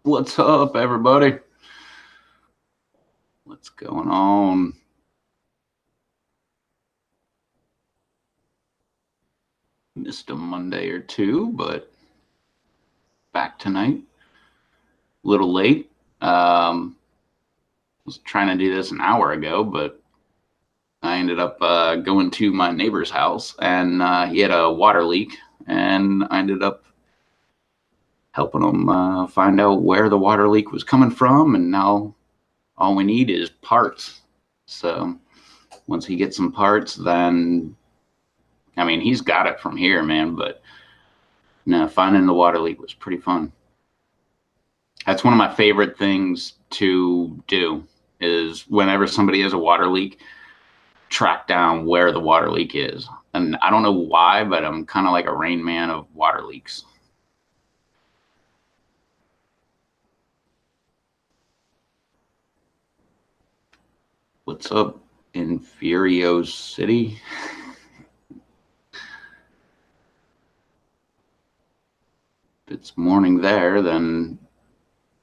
What's up, everybody? What's going on? Missed a Monday or two, but back tonight. A little late. Was trying to do this an hour ago, but I ended up going to my neighbor's house, and he had a water leak, and I ended up helping him find out where the water leak was coming from, and now all we need is parts. So once he gets some parts, then I mean he's got it from here, man. But no, finding the water leak was pretty fun. That's one of my favorite things to do is whenever somebody has a water leak, track down where the water leak is. And I don't know why, but I'm kind of like a Rain Man of water leaks. What's up, Inferio City? If it's morning there, then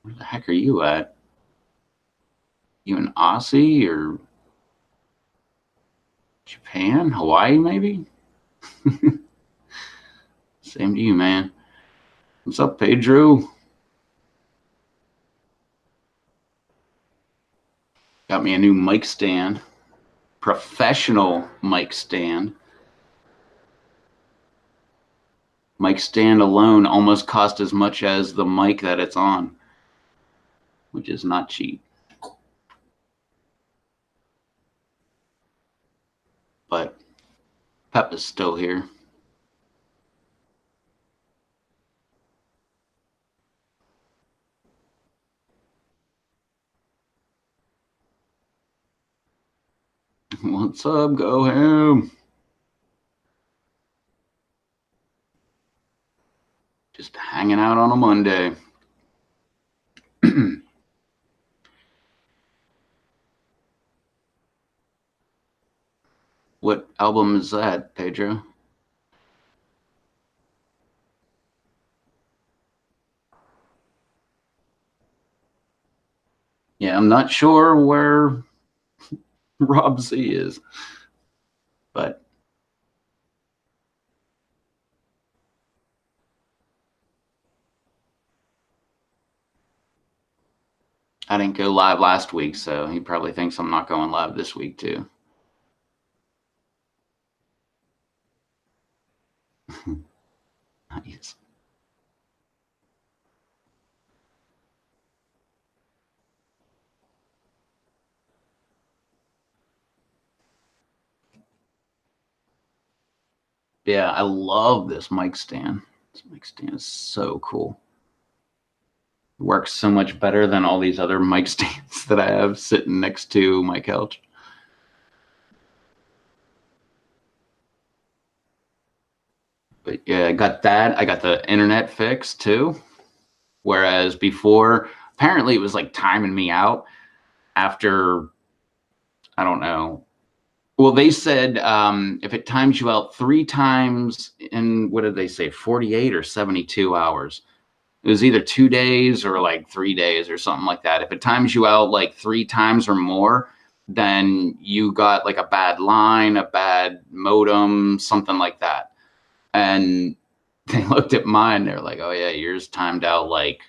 where the heck are you at? You in Aussie or Japan? Hawaii, maybe? Same to you, man. What's up, Pedro? Got me a new mic stand. Professional mic stand. Mic stand alone almost cost as much as the mic that it's on, which is not cheap. But Pep is still here. What's up? Go him. Just hanging out on a Monday. What album is that, Pedro? Yeah, I'm not sure where Rob Z is, but I didn't go live last week, so he probably thinks I'm not going live this week too. Nice. Yeah, I love this mic stand. This mic stand is so cool. It works so much better than all these other mic stands that I have sitting next to my couch. But yeah, I got that. I got the internet fixed too. Whereas before, apparently it was like timing me out after, I don't know. Well, they said if it times you out 3 times in, what did they say, 48 or 72 hours? It was either 2 days or like 3 days or something like that. If it times you out like 3 times or more, then you got like a bad line, a bad modem, something like that. And they looked at mine. They're like, "Oh yeah, yours timed out like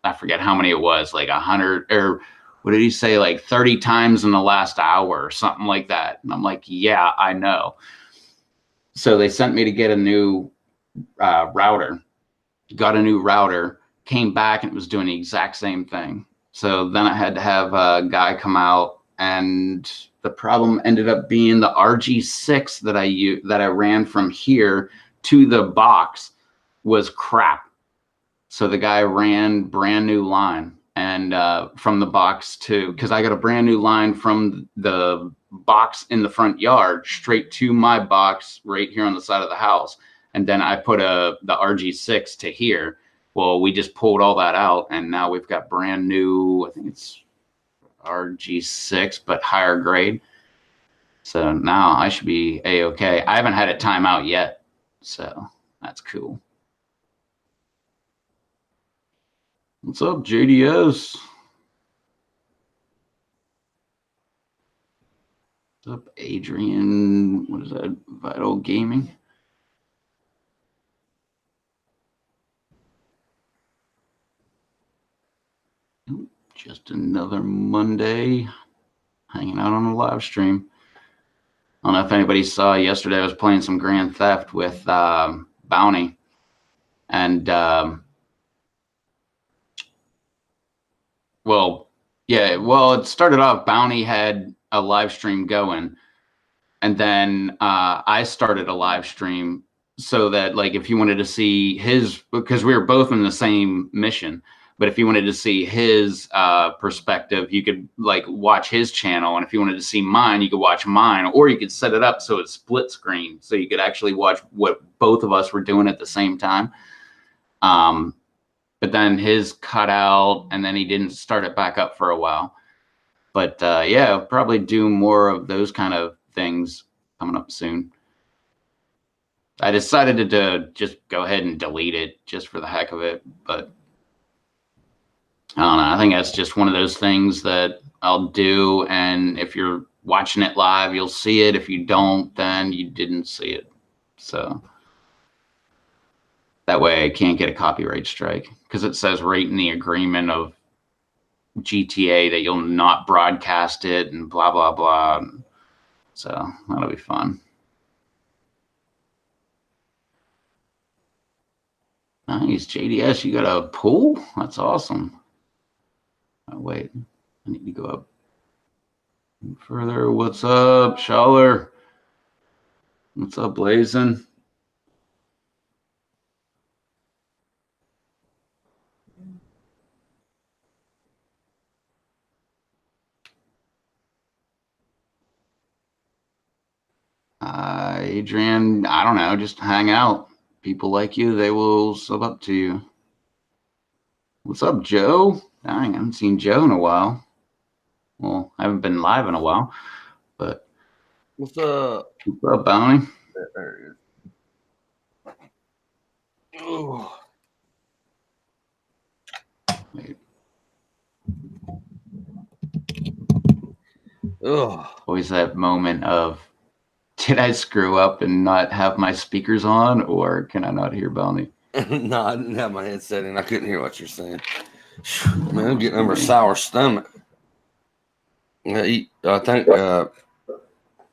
I forget how many it was, like 100 or what did he say, like 30 times in the last hour or something like that." And I'm like, "Yeah, I know." So they sent me to get a new router. Got a new router, came back and it was doing the exact same thing. So then I had to have a guy come out, and the problem ended up being the RG6 that I ran from here to the box was crap. So the guy ran brand new line, and from the box to, because I got a brand new line from the box in the front yard straight to my box right here on the side of the house. And then I put the RG6 to here. Well, we just pulled all that out, and now we've got brand new, I think it's RG6, but higher grade. So now I should be A-okay. I haven't had it time out yet, so that's cool. What's up, JDS? What's up, Adrian? What is that? Vital Gaming? Just another Monday hanging out on a live stream. I don't know if anybody saw yesterday, I was playing some Grand Theft with Bounty. And, it started off, Bounty had a live stream going. And then I started a live stream so that, like, if you wanted to see his, because we were both in the same mission, but if you wanted to see his perspective, you could like watch his channel. And if you wanted to see mine, you could watch mine, or you could set it up so it's split screen. So you could actually watch what both of us were doing at the same time. But then his cut out and then he didn't start it back up for a while. But yeah, I'll probably do more of those kind of things coming up soon. I decided to just go ahead and delete it just for the heck of it, but I don't know. I think that's just one of those things that I'll do, and if you're watching it live, you'll see it. If you don't, then you didn't see it. So that way I can't get a copyright strike, because it says right in the agreement of GTA that you'll not broadcast it and blah, blah, blah. So that'll be fun. Nice, JDS, you got a pool? That's awesome. Oh, wait, I need to go up further. What's up, Schaller? What's up, Blazin'? Adrian, I don't know, just hang out. People like you, they will sub up to you. What's up, Joe? Dang, I haven't seen Joe in a while. Well, I haven't been live in a while, but what's up? What's up, Bounty? There it is. Oh. Wait. Oh. Always that moment of, did I screw up and not have my speakers on, or can I not hear Bounty? No, I didn't have my headset in. I couldn't hear what you're saying. Man, I'm getting over a sour stomach. I think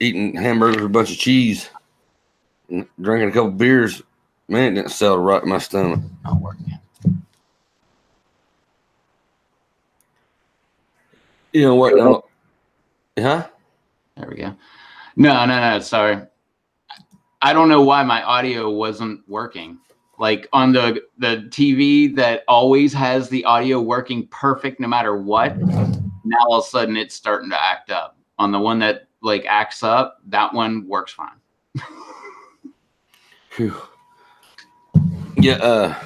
eating hamburgers with a bunch of cheese and drinking a couple beers, man, it didn't settle right in my stomach. Not working. You know what? No. Huh? There we go. No, sorry. I don't know why my audio wasn't working. Like on the TV that always has the audio working perfect no matter what, now all of a sudden it's starting to act up. On the one that like acts up, that one works fine. Whew. Yeah,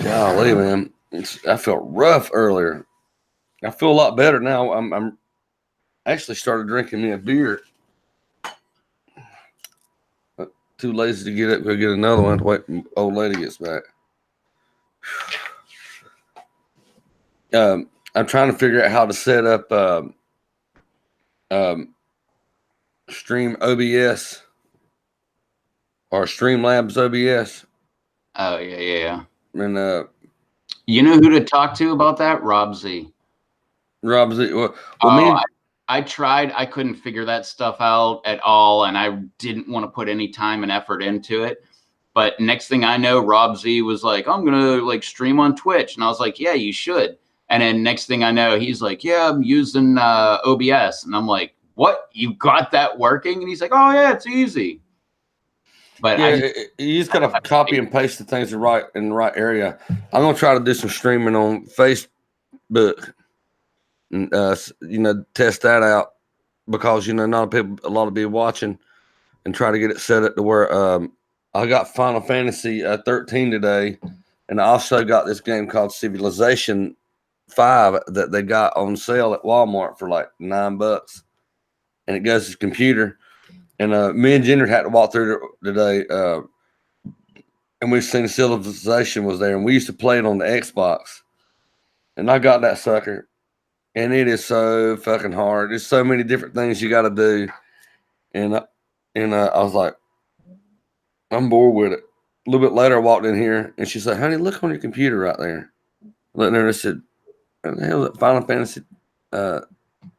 golly, man. I felt rough earlier. I feel a lot better now. I'm actually started drinking me a beer. Too lazy to get up, go get another one. Wait, old lady gets back. I'm trying to figure out how to set up Stream OBS or Streamlabs OBS. Oh yeah. And you know who to talk to about that? Rob Z. Rob Z. Well, I tried. I couldn't figure that stuff out at all, and I didn't want to put any time and effort into it. But next thing I know, Rob Z was like, "I'm gonna like stream on Twitch," and I was like, "Yeah, you should." And then next thing I know, he's like, "Yeah, I'm using OBS," and I'm like, "What? You got that working?" And he's like, "Oh yeah, it's easy." But yeah, you just gotta copy and paste the things in the right area. I'm gonna try to do some streaming on Facebook. And, test that out, because not a lot of people watching, and try to get it set up to where I got Final Fantasy 13 today, and I also got this game called Civilization 5 that they got on sale at Walmart for like $9, and it goes to the computer. And me and Jenner had to walk through today. and we've seen Civilization was there, and we used to play it on the Xbox. And I got that sucker, and it is so fucking hard. There's so many different things you got to do, and I was like, I'm bored with it. A little bit later, I walked in here, and she's like, "Honey, look on your computer right there." I looked there and I said, "What the hell is that Final Fantasy? Was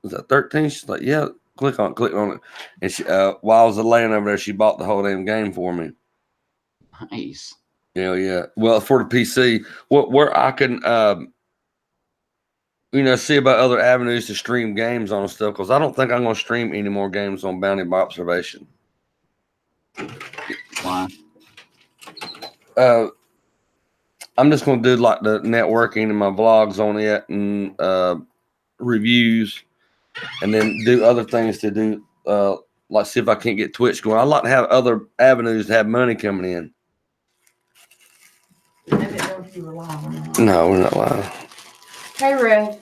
that 13?" She's like, "Yeah." Click on it. And she, while I was laying over there, she bought the whole damn game for me. Nice. Yeah. Well, for the PC, where I can, see about other avenues to stream games on and stuff, because I don't think I'm going to stream any more games on Bounty by Observation. Why? I'm just going to do like the networking and my vlogs on it and reviews, and then do other things to do, like see if I can't get Twitch going. I'd like to have other avenues to have money coming in. I didn't know if you were live or not. No, we're not live. Hey, Red.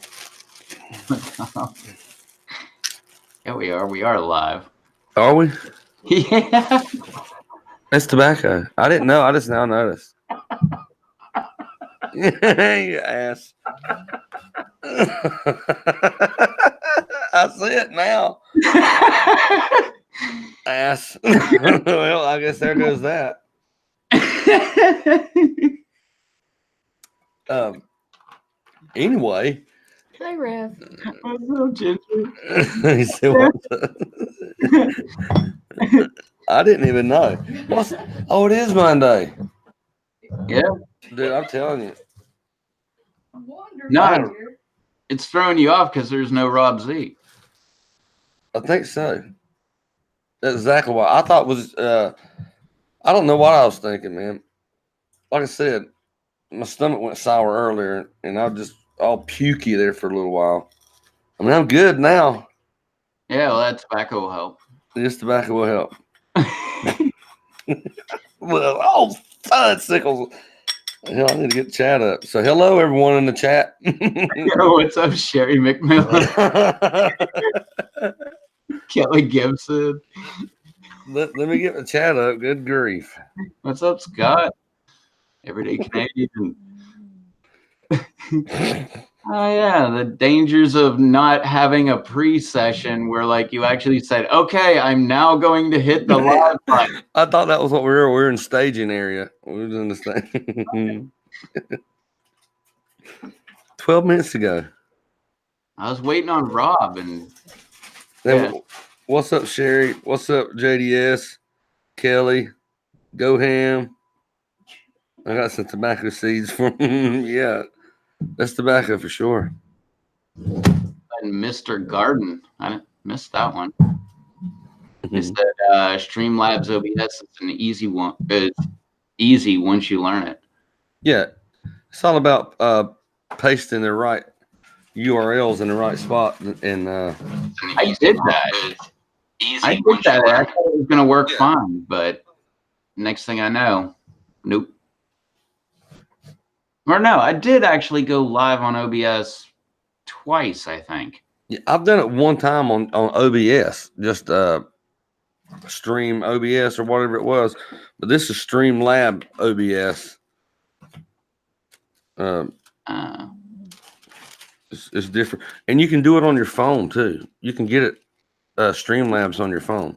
Yeah, we are. We are live. Are we? Yeah. That's tobacco. I didn't know. I just now noticed. You ass. I see it now. Ass. Well, I guess there goes that. Anyway. Hey, Rev. What's up, Ginger? He said, what I didn't even know. Oh, it is Monday. Yeah. Dude, I'm telling you. No, it's throwing you off because there's no Rob Z. I think so. That's exactly what I thought was. I don't know what I was thinking, man. Like I said, my stomach went sour earlier, and I was just all pukey there for a little while. I mean, I'm good now. Yeah, well, that tobacco will help. This tobacco will help. Well, oh, fun sickles. Hell, I need to get the chat up. So, hello, everyone in the chat. Yo, what's up, Sherry McMillan? Kelly Gibson. Let me get the chat up. Good grief. What's up, Scott? Everyday Canadian. Oh, yeah, the dangers of not having a pre-session where, like, you actually said, okay, I'm now going to hit the live button. I thought that was what we were. We were in staging area. We were doing the stage. 12 minutes ago. I was waiting on Rob, and Yeah. What's up, Sherry? What's up, JDS? Kelly? Go Ham? I got some tobacco seeds for yeah. That's tobacco for sure. and Mr. Garden. I missed that one. He said Streamlabs OBS is an easy one. It's easy once you learn it. Yeah. It's all about pasting the right URLs in the right spot. And I did that. I did that. I thought it was going to work fine, but next thing I know, nope. Or no, I did actually go live on OBS twice, I think. yeah, I've done it one time on OBS, just stream OBS or whatever it was. But this is Streamlab OBS. It's different, and you can do it on your phone too. You can get it Streamlabs on your phone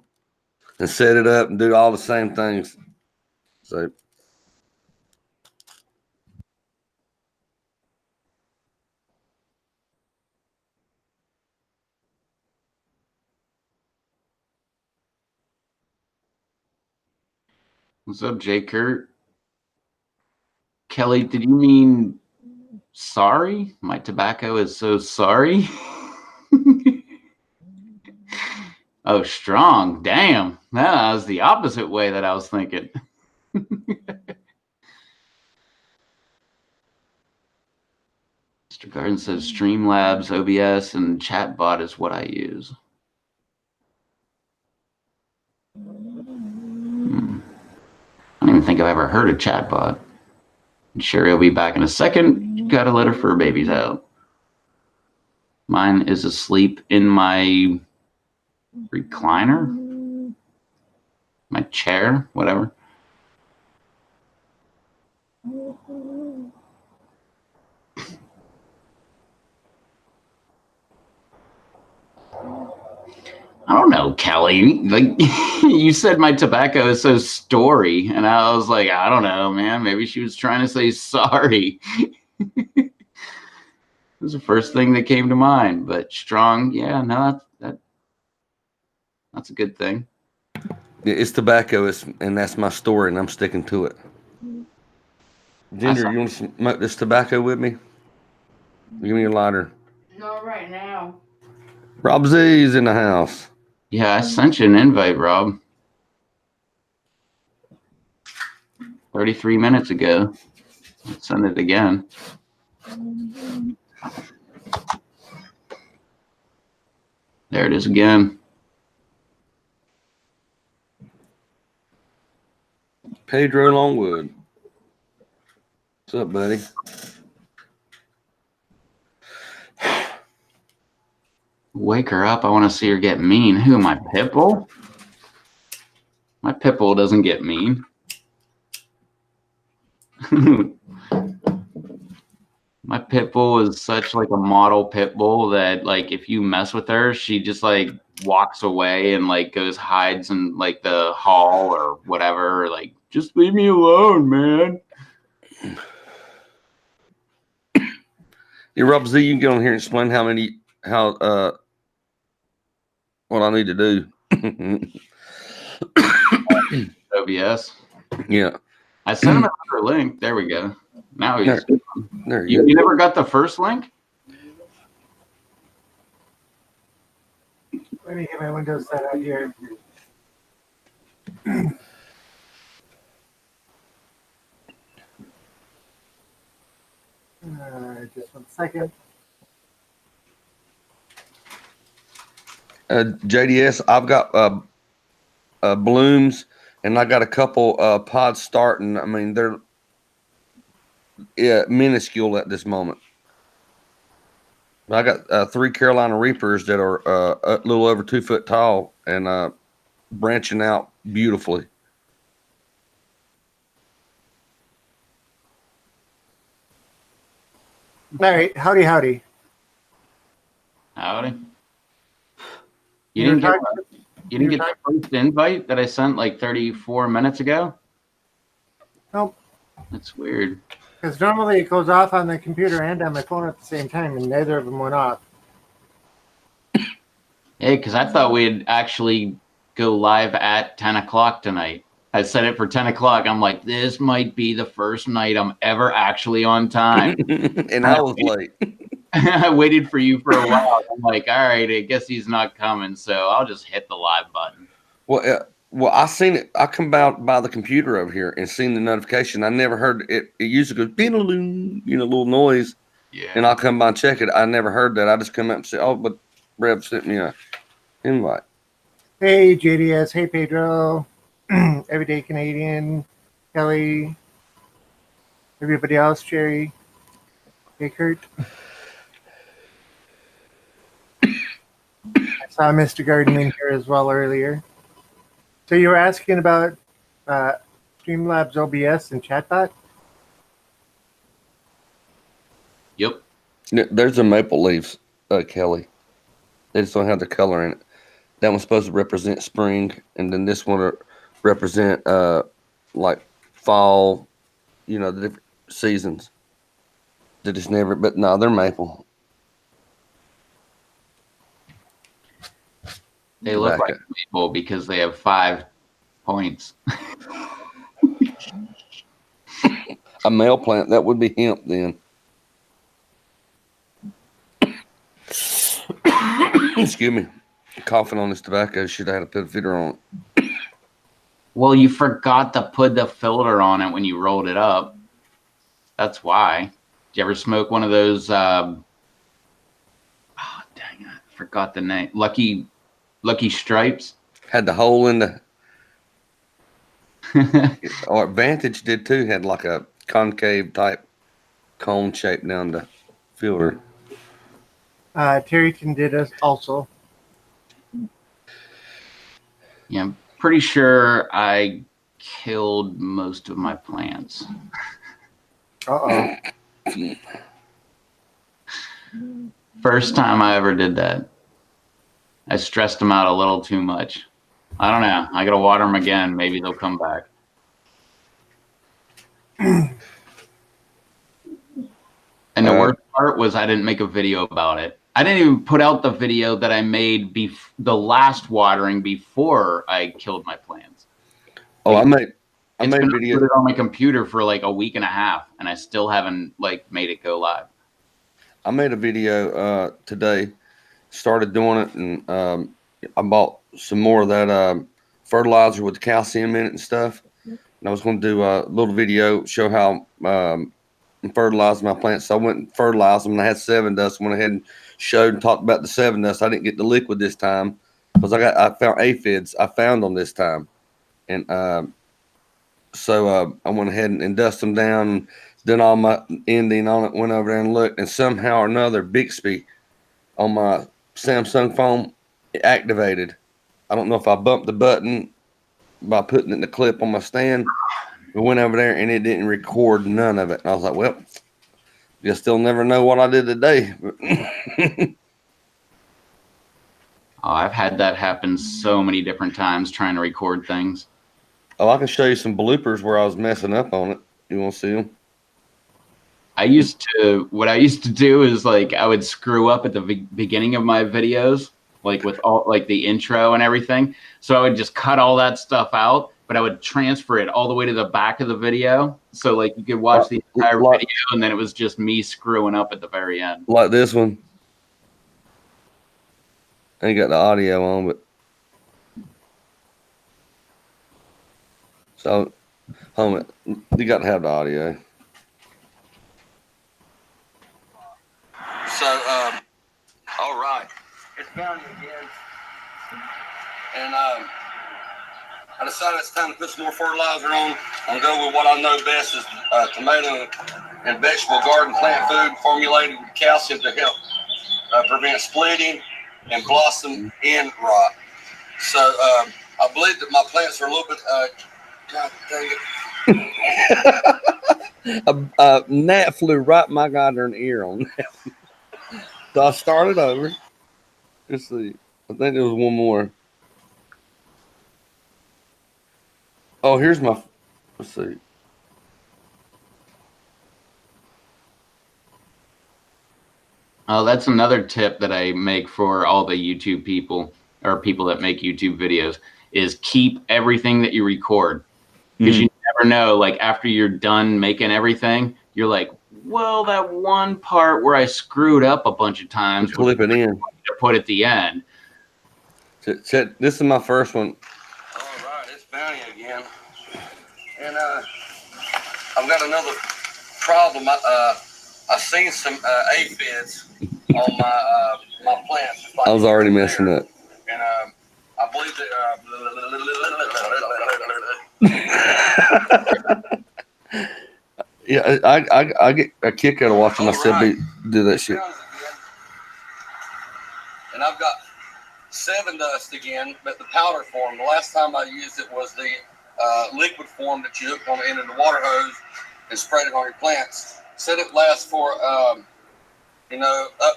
and set it up and do all the same things. So What's up, Jay Kurt? Kelly, did you mean sorry? My tobacco is so sorry. Oh, strong. Damn. That was the opposite way that I was thinking. Mr. Garden says Streamlabs, OBS, and Chatbot is what I use. I don't even think I've ever heard of Chatbot. Sherry will be back in a second. Gotta let her fur babies out. Mine is asleep in my recliner, my chair, whatever. I don't know, Kelly. Like you said, my tobacco is so story, and I was like, I don't know, man. Maybe she was trying to say sorry. It was the first thing that came to mind. But strong, yeah, no, that's a good thing. It's tobacco, and that's my story, and I'm sticking to it. Ginger, you want to smoke this tobacco with me? Give me your lighter. Not right now. Rob Z's in the house. Yeah, I sent you an invite, Rob. 33 minutes ago. Let's send it again. There it is again. Pedro Longwood. What's up, buddy? Wake her up. I want to see her get mean. Who, my Pitbull? My Pitbull doesn't get mean. My Pitbull is such like a model Pitbull that like if you mess with her, she just like walks away and like goes hides in like the hall or whatever. Like, just leave me alone, man. Yeah, Rob Z, you can get on here and explain what I need to do. OBS. Yeah. I sent him another link. There we go. Now he's there you never got the first link? Let me get my Windows set out here. Just 1 second. JDS, I've got blooms, and I got a couple pods starting. I mean, they're minuscule at this moment. I got 3 Carolina Reapers that are a little over 2 foot tall and branching out beautifully. All right, howdy. Howdy. You didn't get the first invite that I sent like 34 minutes ago? Nope. That's weird. Because normally it goes off on the computer and on my phone at the same time, and neither of them went off. Hey, because I thought we'd actually go live at 10 o'clock tonight. I set it for 10 o'clock. I'm like, this might be the first night I'm ever actually on time. And I was late. I waited for you for a while. I'm like, all right, I guess he's not coming, so I'll just hit the live button. Well, I seen it. I come out by the computer over here and seen the notification. I never heard it. It usually goes, little noise. Yeah. And I'll come by and check it. I never heard that. I just come up and say, oh, but Rev sent me a invite. Hey, JDS. Hey, Pedro. Everyday Canadian. Kelly. Everybody else, Jerry. Hey, Kurt. I saw Mr. Garden in here as well earlier. So you were asking about Streamlabs OBS and chatbot? Yep. There's a maple leaves, Kelly. They just don't have the color in it. That one's supposed to represent spring, and then this one represent like fall, the different seasons. They just never, but no, they're maple. They look like maple because they have 5 points. A male plant, that would be hemp then. Excuse me. Coughing on this tobacco. Should have had to put a filter on it. Well, you forgot to put the filter on it when you rolled it up. That's why. Did you ever smoke one of those? Oh, dang it. I forgot the name. Lucky Stripes? Had the hole in the... Or Vantage did too. Had like a concave type cone shape down the filter. Terryton did us also. Yeah, I'm pretty sure I killed most of my plants. Uh-oh. First time I ever did that. I stressed them out a little too much. I don't know. I got to water them again. Maybe they'll come back. And the worst part was I didn't make a video about it. I didn't even put out the video that I made the last watering before I killed my plants. Oh, I made video. Put it on my computer for like a week and a half, and I still haven't like made it go live. I made a video today. Started doing it, and I bought some more of that fertilizer with calcium in it and stuff. And I was going to do a little video show how fertilize my plants. So I went and fertilized them, and I had 7 dust. Went ahead and showed and talked about the 7 dust. I didn't get the liquid this time because I found aphids. I found them this time, and so I went ahead and dusted them down, and done all my ending on it. Went over there and looked, and somehow or another, Bixby on my Samsung phone activated. I don't know if I bumped the button by putting it in the clip on my stand. We went over there and it didn't record none of it. And I was like, well, guess they'll never know what I did today. Oh, I've had that happen so many different times trying to record things. Oh, I can show you some bloopers where I was messing up on it. You want to see them? What I used to do is like I would screw up at the beginning of my videos, like with all like the intro and everything. So I would just cut all that stuff out, but I would transfer it all the way to the back of the video. So like you could watch the entire video, and then it was just me screwing up at the very end. Like this one. I ain't got the audio on, but so hold on, you got to have the audio. So, all right, it's bounty again, and I decided it's time to put some more fertilizer on. I'm going to go with what I know best is tomato and vegetable garden plant food formulated with calcium to help prevent splitting and blossom end rot. So, I believe that my plants are a little bit, God dang it. A gnat flew right in my goddamn ear on that. So I started over. Let's see. I think there was one more. Oh, here's my. Let's see. Oh, that's another tip that I make for all the YouTube people or people that make YouTube videos is keep everything that you record. Because you never know, like after you're done making everything, you're like, well, that one part where I screwed up a bunch of times, clip it in to put at the end. This is my first one. All right, it's bounty again, and I've got another problem. I've seen some aphids on my plants. I was already messing up, and I believe that. Yeah, I get a kick out of watching myself do that shit. And I've got 7 dust again, but the powder form. The last time I used it was the liquid form that you hook on the end of the water hose and spread it on your plants. Said it lasts for up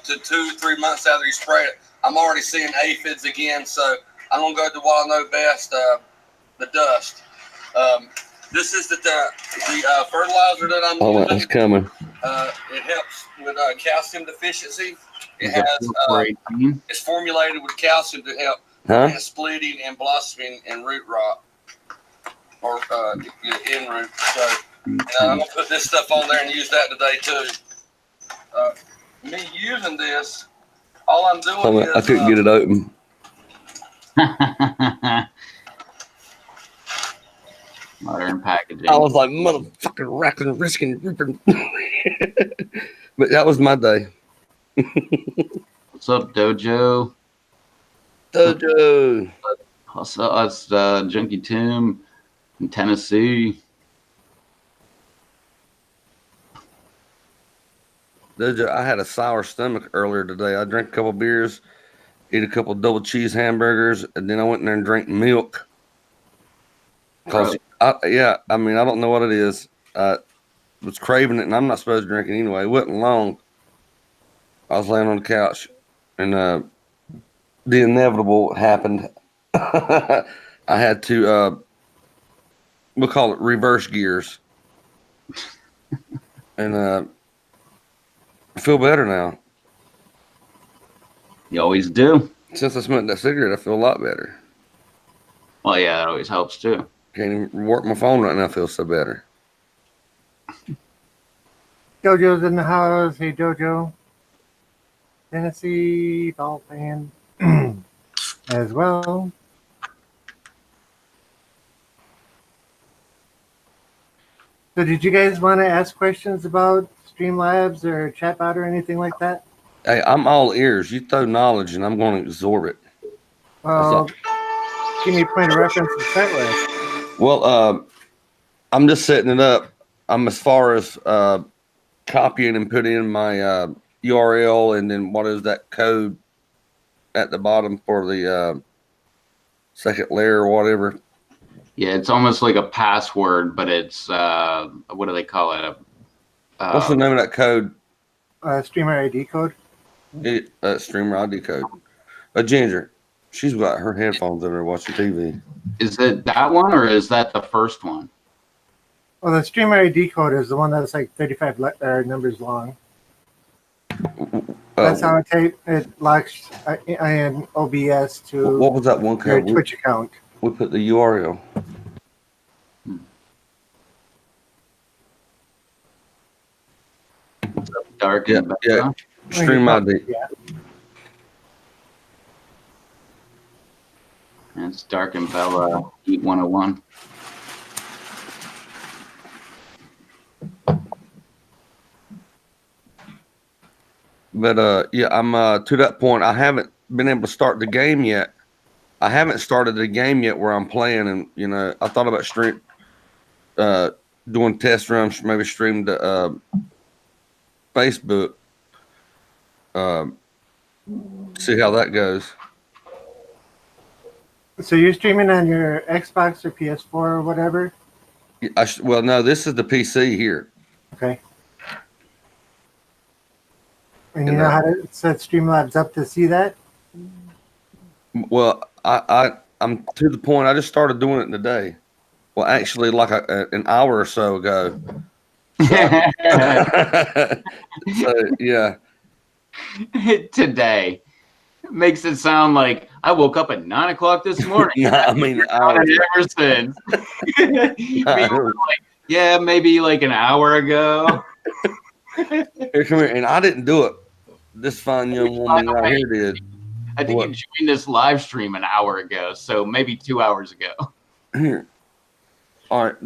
to 2-3 months after you spray it. I'm already seeing aphids again, so I'm gonna go to what I know best, the dust. This is the fertilizer that I'm using. It's coming. It helps with calcium deficiency. It has it's formulated with calcium to help prevent splitting and blossoming and root rot or end root. So I'm gonna put this stuff on there and use that today too. Me using this, all I'm doing is I couldn't get it open. Modern packaging. I was like, motherfucking racking, risking, ripping. But that was my day. What's up, Dojo? Dojo. What's up? That's Junkie Tim in Tennessee. Dojo, I had a sour stomach earlier today. I drank a couple beers, ate a couple double cheese hamburgers, and then I went in there and drank milk. Cause I don't know what it is. was craving it, and I'm not supposed to drink it anyway. It wasn't long. I was laying on the couch, and the inevitable happened. I had to, we'll call it reverse gears, and I feel better now. You always do. Since I smoked that cigarette, I feel a lot better. Well, yeah, that always helps too. Can't even work my phone right now. I feel so better. JoJo's in the house. Hey, JoJo. Tennessee ball fan as well. So did you guys want to ask questions about Streamlabs or chatbot or anything like that? Hey, I'm all ears. You throw knowledge, and I'm going to absorb it. Well, give me a point of reference to start with. Well, I'm just setting it up. I'm as far as copying and putting in my URL, and then what is that code at the bottom for the second layer or whatever. Yeah, it's almost like a password, but it's what do they call it? What's the name of that code? Streamer ID code. Streamer ID code. Ginger, she's got her headphones in there watching TV. Is it that one or is that the first one? Well, the streamer ID code is the one that's like 35 numbers long. That's how it locks in OBS to what was that one your code? Twitch account. We put the URL. Dark. Yeah. Stream ID. Yeah. It's Dark and Bella Eat 101. But yeah, I'm to that point. I haven't been able to start the game yet. I haven't started the game yet where I'm playing, and I thought about doing test runs, maybe stream to Facebook. See how that goes. So you're streaming on your Xbox or PS4 or whatever? Well, no, this is the PC here. Okay. And you know how to set Streamlabs up to see that? Well, I'm to the point. I just started doing it today. Well, actually, like an hour or so ago. So yeah. Today makes it sound like I woke up at 9 o'clock this morning. No, I mean, ever since. Yeah, maybe like an hour ago. Here, come here, and I didn't do it. This fine young woman right here did. I think you joined this live stream an hour ago, so maybe 2 hours ago. Here, all right.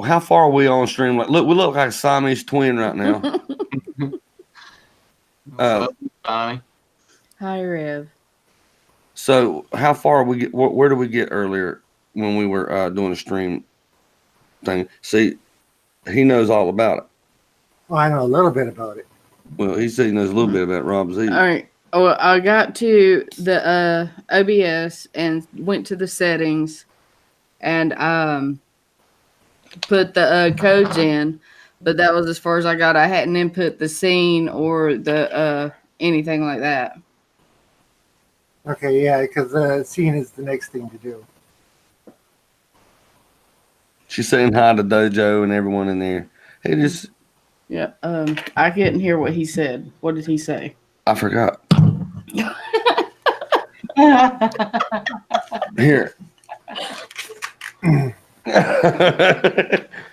How far are we on stream? Like, look, we look like a Siamese twin right now. Bonnie. Hi, Rev. So, how far we get? Where did we get earlier when we were doing the stream thing? See, he knows all about it. Well, I know a little bit about it. Well, he said he knows a little bit about Rob Z. All right. Well, I got to the OBS and went to the settings and put the codes in, but that was as far as I got. I hadn't input the scene or the anything like that. Okay, yeah, because the scene is the next thing to do. She's saying hi to Dojo and everyone in there. Hey, just Yeah. I couldn't hear what he said. What did he say? I forgot. Here.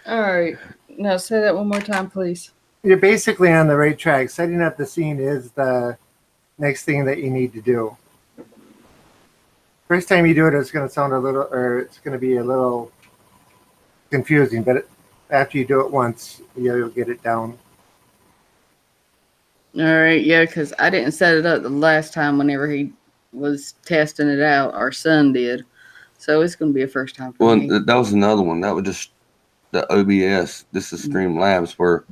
All right. Now say that one more time, please. You're basically on the right track. Setting up the scene is the next thing that you need to do. First time you do it, it's going to sound it's going to be a little confusing, but after you do it once, you'll get it down. All right. Yeah, because I didn't set it up the last time whenever he was testing it out. Our son did. So it's going to be a first time for me. Well, that was another one. That was just the OBS. This is Streamlabs where,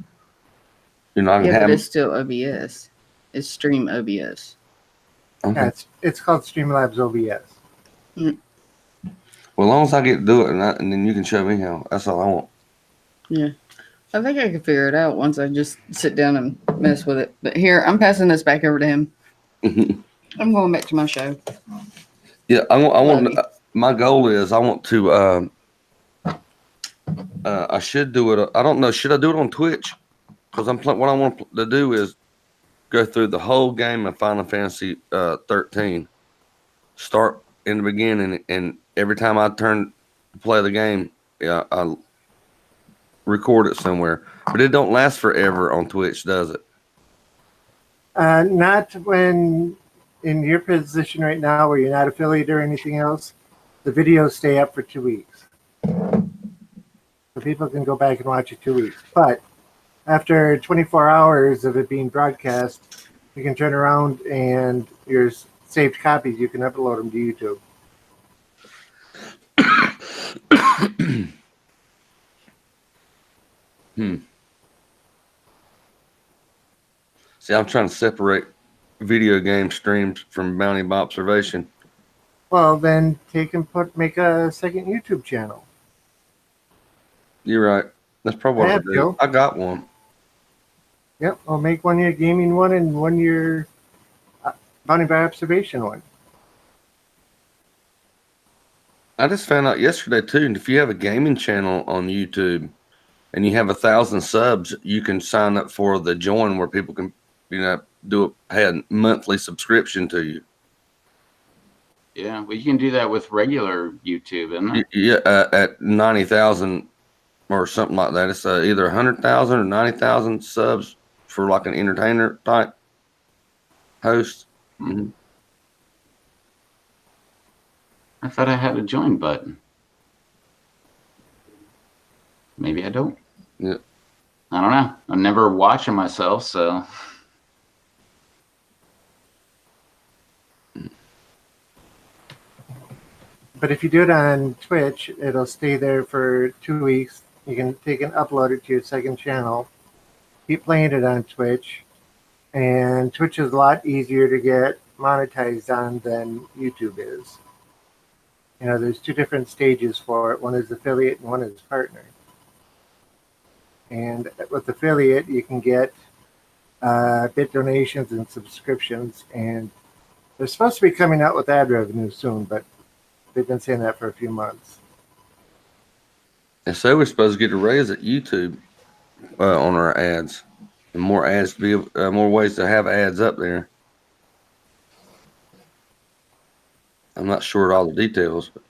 I can yeah, have. but it's still OBS. It's Stream OBS. Okay. Yeah, it's called Streamlabs OBS. Mm. Well, as long as I get to do it, and then you can show me how. That's all I want. Yeah. I think I could figure it out once I just sit down and mess with it. But here, I'm passing this back over to him. I'm going back to my show. Yeah, I want. Love you. My goal is I want to. I should do it. I don't know. Should I do it on Twitch? Because what I want to do is go through the whole game of Final Fantasy 13. Start in the beginning, and every time I turn to play the game, I record it somewhere. But it don't last forever on Twitch, does it? Not when in your position right now where you're not affiliated or anything else. The videos stay up for 2 weeks. So people can go back and watch it 2 weeks. But after 24 hours of it being broadcast, you can turn around and your saved copies, you can upload them to YouTube. See, I'm trying to separate video game streams from bounty by observation. Well, then make a second YouTube channel. You're right. That's probably what I do. I got one. Yep, I'll make one your gaming one and one your bounty by observation one. I just found out yesterday too, and if you have a gaming channel on YouTube and you have 1,000 subs, you can sign up for the join where people can, pay a monthly subscription to you. Yeah, well, you can do that with regular YouTube, isn't it? Yeah, at 90,000 or something like that. It's either 100,000 or 90,000 subs for like an entertainer type host. Mm-hmm. I thought I had a join button. Maybe I don't. Yeah. I don't know. I'm never watching myself, so. But if you do it on Twitch, it'll stay there for 2 weeks. You can take and upload it to your second channel. Keep playing it on Twitch. And Twitch is a lot easier to get monetized on than YouTube is. There's 2 different stages for it. One is affiliate and one is partner. And with affiliate, you can get bit donations and subscriptions. And they're supposed to be coming out with ad revenue soon, but they've been saying that for a few months. And so we're supposed to get a raise at YouTube on our ads, and more ads to be more ways to have ads up there. I'm not sure of all the details, but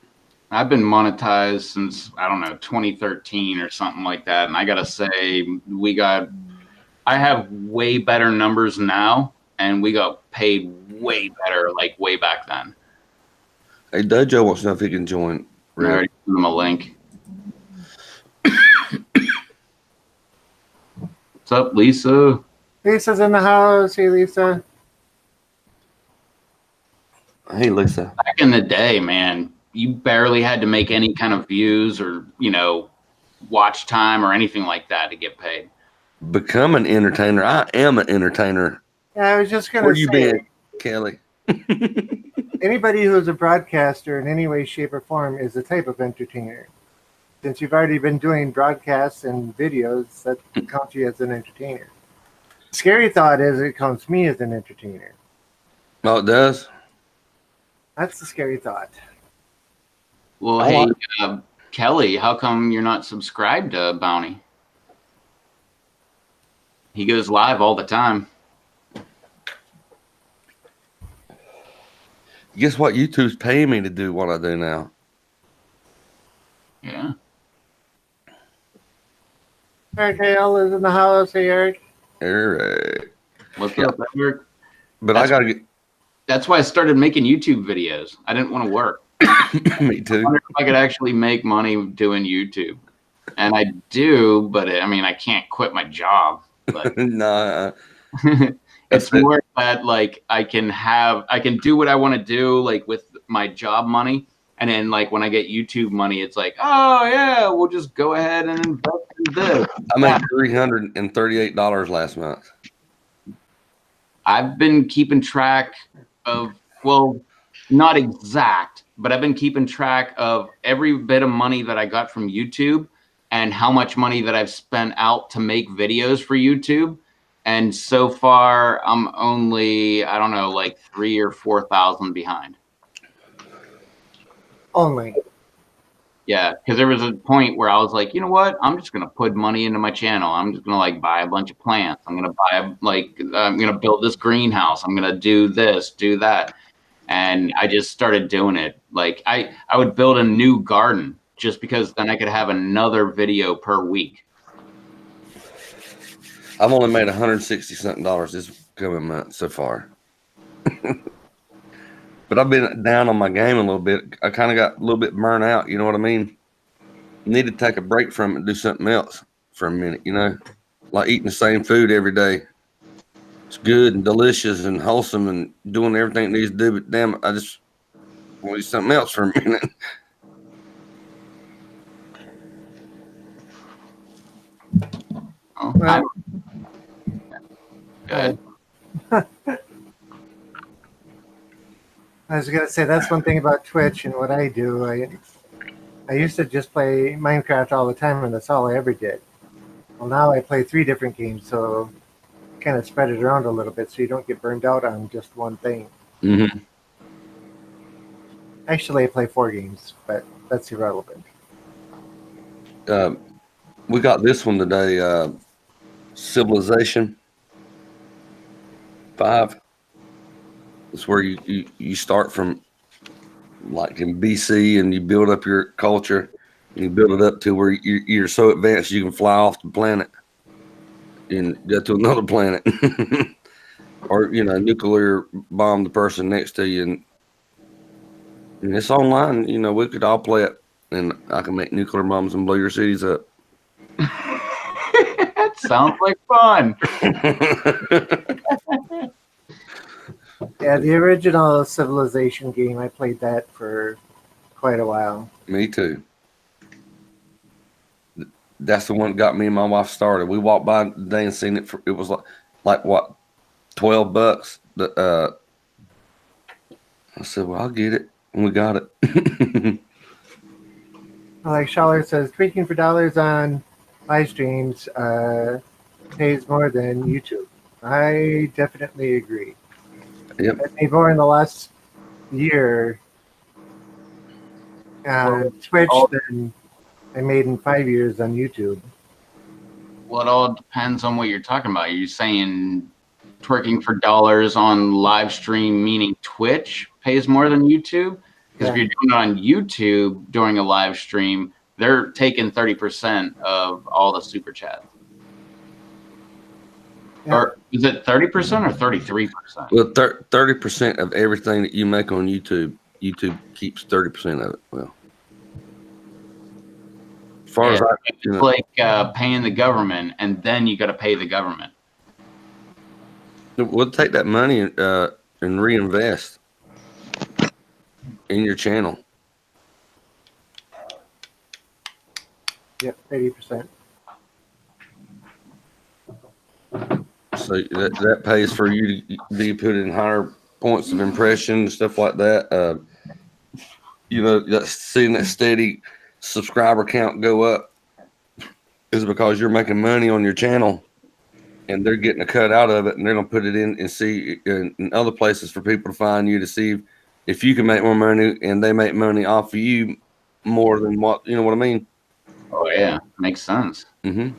I've been monetized since, I don't know, 2013 or something like that. And I got to say, I have way better numbers now, and we got paid way better, like way back then. Hey, Dojo wants to know if he can join. I already sent him a link. What's up, Lisa? Lisa's in the house. Hey, Lisa. Hey, Lisa. Back in the day, man, you barely had to make any kind of views or, watch time or anything like that to get paid. Become an entertainer. I am an entertainer. Yeah, I was just going Where to say. Where you been, Kelly? Anybody who is a broadcaster in any way, shape, or form is a type of entertainer. Since you've already been doing broadcasts and videos, that counts you as an entertainer. The scary thought is it counts me as an entertainer. Oh, it does? That's the scary thought. Well, hey, Kelly, how come you're not subscribed to Bounty? He goes live all the time. Guess what? YouTube's paying me to do what I do now. Yeah. Eric Hale is in the house. Hey, Eric. Eric. What's up, Eric? But I got to get. That's why I started making YouTube videos. I didn't want to work. Me too. I wonder if I could actually make money doing YouTube. And I do, but I can't quit my job. But nah. It's more that like I can do what I want to do, like with my job money. And then like when I get YouTube money, it's like, oh yeah, we'll just go ahead and invest in this. I made $338 last month. I've been keeping track of, well, not exact, but I've been keeping track of every bit of money that I got from YouTube and how much money that I've spent out to make videos for YouTube. And so far, I'm only, I don't know, like 3,000 or 4,000 behind. Only. Yeah, because there was a point where I was like, you know what? I'm just gonna put money into my channel. I'm just gonna like buy a bunch of plants. I'm gonna I'm gonna build this greenhouse. I'm gonna do this, do that, and I just started doing it. Like I would build a new garden just because then I could have another video per week. I've only made $160 something this coming month so far. But I've been down on my game a little bit. I kind of got a little bit burnt out. You know what I mean? Need to take a break from it and do something else for a minute, you know? Like eating the same food every day. It's good and delicious and wholesome and doing everything it needs to do, but damn, I just want to do something else for a minute. Oh, Well, good. I was gonna say that's one thing about Twitch and what I do. I used to just play Minecraft all the time, and that's all I ever did. Well, now I play 3 different games, so kind of spread it around a little bit, so you don't get burned out on just one thing. Mm-hmm. Actually, I play 4 games, but that's irrelevant. We got this one today, Civilization 5. It's where you start from like in BC and you build up your culture and you build it up to where you're so advanced you can fly off the planet and go to another planet or, you know, nuclear bomb the person next to you. And it's online, you know, we could all play it and I can make nuclear bombs and blow your cities up. That sounds like fun. Yeah, the original Civilization game, I played that for quite a while. Me too. That's the one that got me and my wife started. We walked by today and seen it. It was like what, $12. I said, well, I'll get it, and we got it. Like Schaller says, tweaking for dollars on live streams pays more than YouTube. I definitely agree. Yep. I paid more in the last year on Twitch than I made in 5 years on YouTube. Well, it all depends on what you're talking about. Are you saying twerking for dollars on live stream, meaning Twitch pays more than YouTube? Because if you're doing it on YouTube during a live stream, they're taking 30% of all the super chats. Yeah. Or is it 30% or 33%? Well, 30% of everything that you make on YouTube, YouTube keeps 30% of it. Well, as far as it's like paying the government, and then you got to pay the government. We'll take that money and reinvest in your channel. Yep, 80%. So that pays for you to be put in higher points of impression, stuff like that. You know, seeing that steady subscriber count go up is because you're making money on your channel, and they're getting a cut out of it, and they're gonna put it in and see in other places for people to find you to see if you can make more money, and they make money off of you more than what, you know what I mean? Oh yeah, makes sense. Mm-hmm.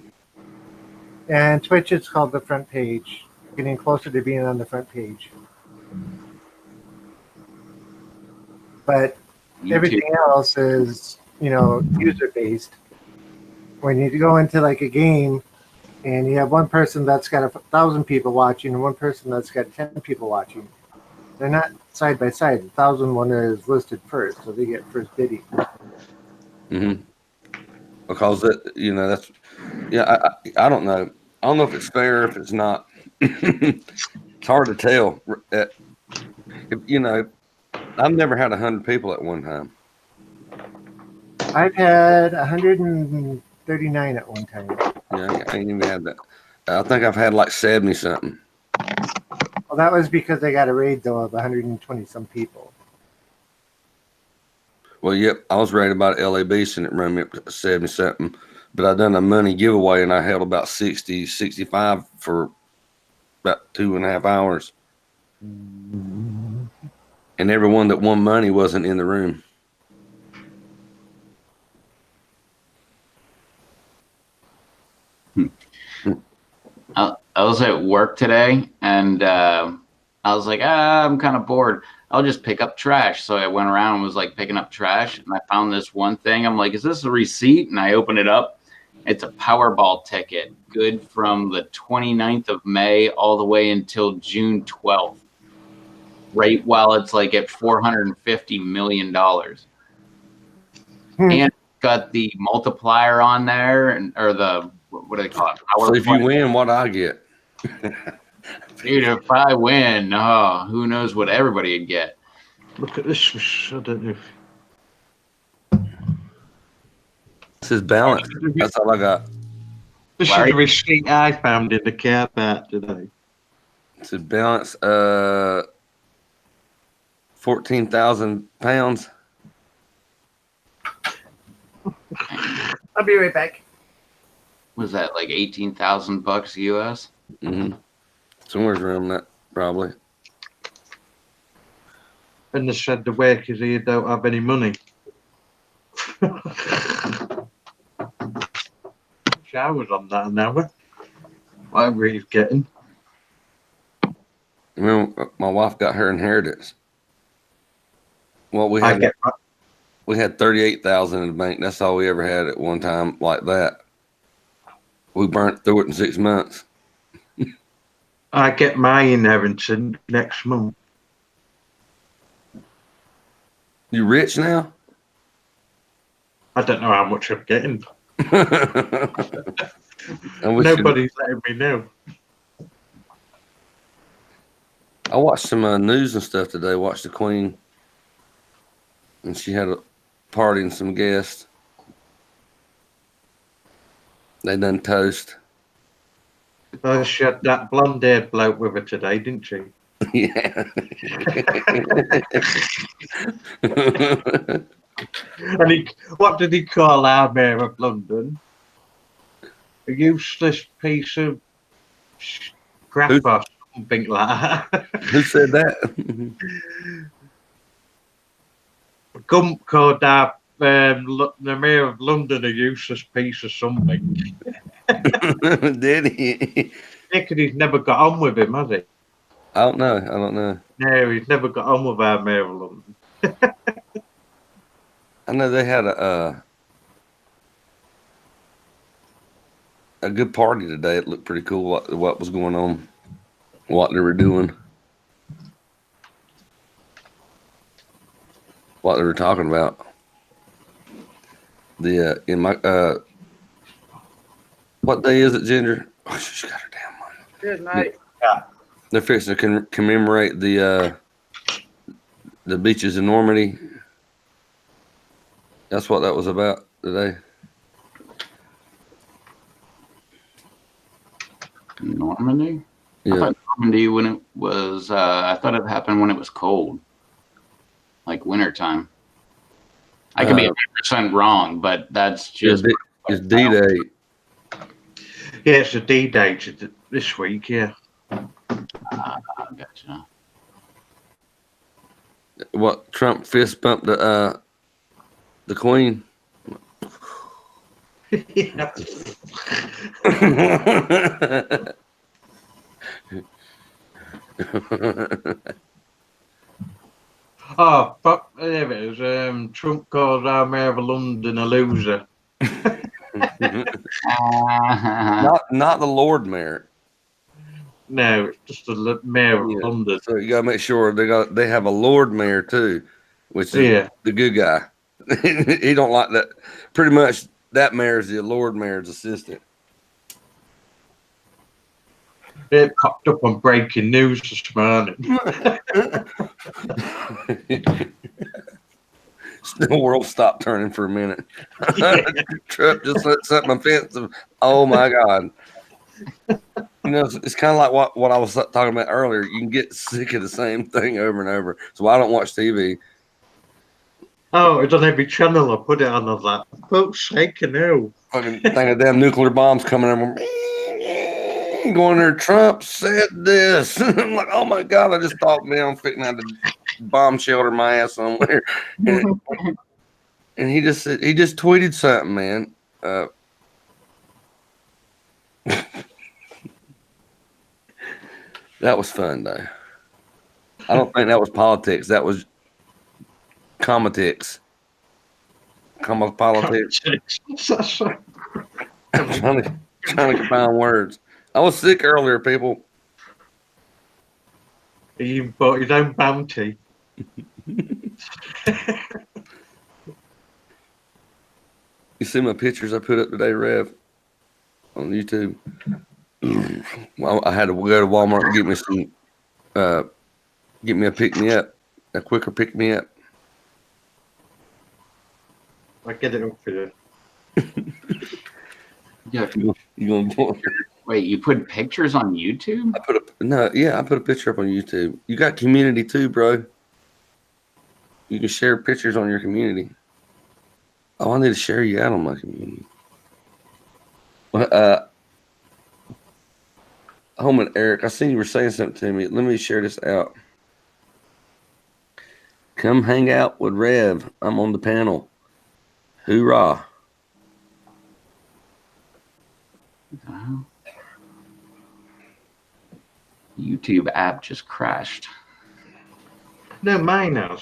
And Twitch is called the front page. Getting closer to being on the front page. But everything else is, you know, user based. When you go into like a game and you have one person that's got 1,000 people watching and one person that's got 10 people watching, they're not side by side. The 1,000 one is listed first, so they get first bidding. Mm-hmm. Because that, you know, that's, yeah, I don't know. I don't know if it's fair, if it's not. It's hard to tell. You know, I've never had 100 people at one time. I've had 139 at one time. Yeah, I ain't even had that. I think I've had like 70 something. Well, that was because I got a raid though of 120 some people. Well, yep, I was rated by LA Beast and it ran me up to 70 something. but I done a money giveaway and I held about 60, 65 for about 2.5 hours. And everyone that won money wasn't in the room. I was at work today, and I was like, I'm kind of bored. I'll just pick up trash. So I went around and was like picking up trash, and I found this one thing. I'm like, is this a receipt? And I open it up. It's a Powerball ticket, good from the 29th of May all the way until June 12th, right while it's like at $450 million. And got the multiplier on there, and or the what do they call it? So if you win, what I get? Dude, if I win, oh, who knows what everybody would get. Look at this. I don't know. This is balance. That's all I got. This is the receipt I found in the car park today. This is balance. 14,000 pounds. I'll be right back. Was that like $18,000 US? Mm-hmm. Somewhere around that, probably. And they said the workers here don't have any money. I was on that an hour. Whatever he's getting. Remember, my wife got her inheritance. Well, we had 38,000 in the bank. That's all we ever had at one time like that. We burnt through it in 6 months. I get my inheritance next month. You rich now? I don't know how much I'm getting. Nobody's letting me know. I watched some news and stuff today. Watched the Queen, and she had a party and some guests. They done toast. Oh, she had that blonde-haired bloke with her today, didn't she? Yeah. And what did he call our mayor of London? A useless piece of crap or something like that. Who said that? Gump called our the mayor of London a useless piece of something. Did he? Yeah, 'cause he's never got on with him, has he? I don't know. No, he's never got on with our mayor of London. I know they had a good party today. It looked pretty cool what was going on, what they were doing, what they were talking about. The in my what day is it, Ginger? Oh, she got her damn money. Good night. Yeah. They're fixing to commemorate the beaches in Normandy. That's what that was about today. Normandy? Yeah. I thought Normandy when it was, I thought it happened when it was cold, like wintertime. I could be 100% wrong, but that's just. It's D-Day. Yeah, it's a D-Day this week, yeah. Gotcha. What, Trump fist bumped the Queen? Yeah. Oh, fuck, there it is. Trump calls our mayor of London a loser. Not the Lord Mayor. No, it's just the mayor of London. So you gotta make sure they have a Lord Mayor too, which is the good guy. He don't like that. Pretty much that mayor is the Lord Mayor's assistant. It popped up on breaking news this morning. The world stopped turning for a minute. Trump just let something offensive. Oh my God. You know, it's kind of like what I was talking about earlier. You can get sick of the same thing over and over. So I don't watch TV. Oh, it's on every channel. I put it on. I was like, folks' sake, no. fucking thing of damn nuclear bombs coming in. Going there, Trump said this. I'm like, oh my God, I just thought, man, I'm fixing out to bomb shelter my ass somewhere. And he just tweeted something, man. That was fun, though. I don't think that was politics. That was comatics. Politics. trying to combine words. I was sick earlier, people. He bought his own bounty. You see my pictures I put up today, Rev, on YouTube. Well, I had to go to Walmart and get me some, get me a pick me up, a quicker pick me up. I get it up for you. Yeah. You gonna do it? Wait, you put pictures on YouTube? I put a picture up on YouTube. You got community too, bro. You can share pictures on your community. Oh, I need to share you out on my community. Holman Eric, I seen you were saying something to me. Let me share this out. Come hang out with Rev. I'm on the panel. Hoorah. YouTube app just crashed. No, mine has.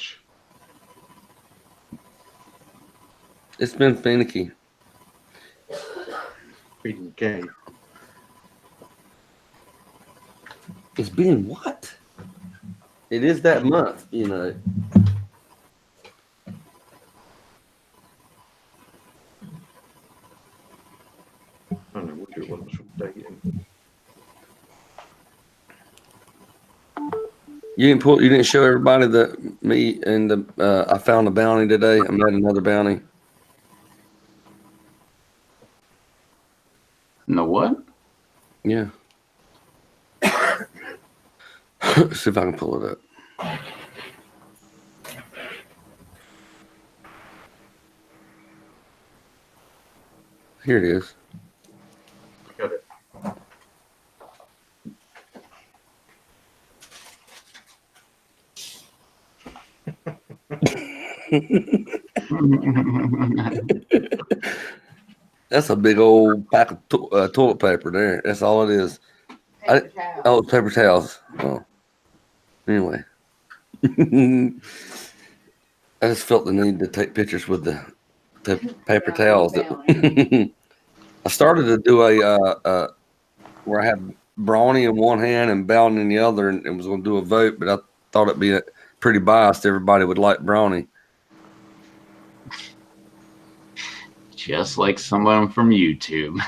It's been finicky. Being gay. It's been what? It is that month, you know. I don't know what it wants updating. You didn't show everybody that me and the I found a bounty today. I made another bounty. No what? Yeah. See if I can pull it up. Here it is. Got it. That's a big old pack of toilet paper there. That's all it is. It's paper towels. Oh. Anyway. I just felt the need to take pictures with the paper towels. I started to do a where I had brawny in one hand and Bowden in the other, and was going to do a vote, but I thought it'd be pretty biased. Everybody would like brawny. Just like someone from YouTube.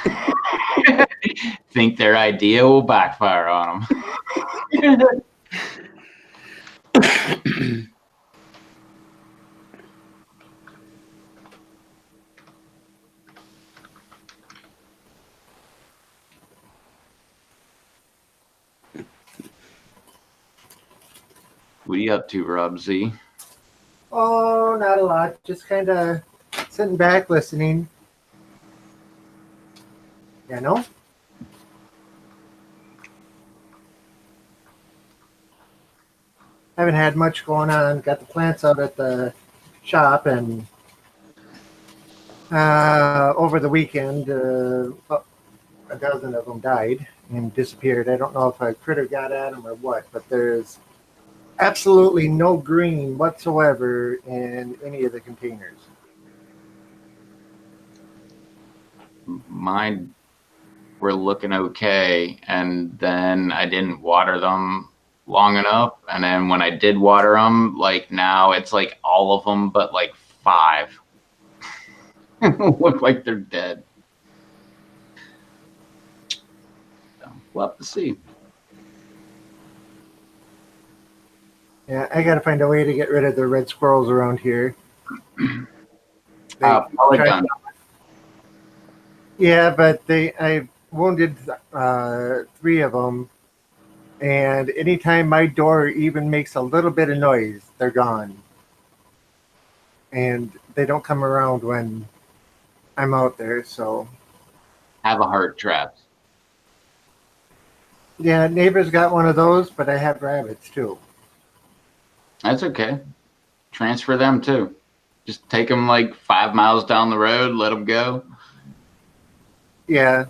Think their idea will backfire on them. What are you up to, Rob Z? Oh, not a lot. Just kind of sitting back listening. You know? Haven't had much going on. Got the plants out at the shop, and over the weekend, a dozen of them died and disappeared. I don't know if a critter got at them or what, but there's absolutely no green whatsoever in any of the containers. Mine were looking okay, and then I didn't water them long enough, and then when I did water them, like now it's like all of them but like 5 look like they're dead. So we'll have to see. Yeah, I got to find a way to get rid of the red squirrels around here. Probably done. Yeah, but I wounded 3 of them, and anytime my door even makes a little bit of noise, they're gone. And they don't come around when I'm out there, so Have a heart trapped. yeah. Neighbor's got one of those, but I have rabbits too. That's okay. Transfer them too. Just take them like 5 miles down the road. Let them go. Yeah.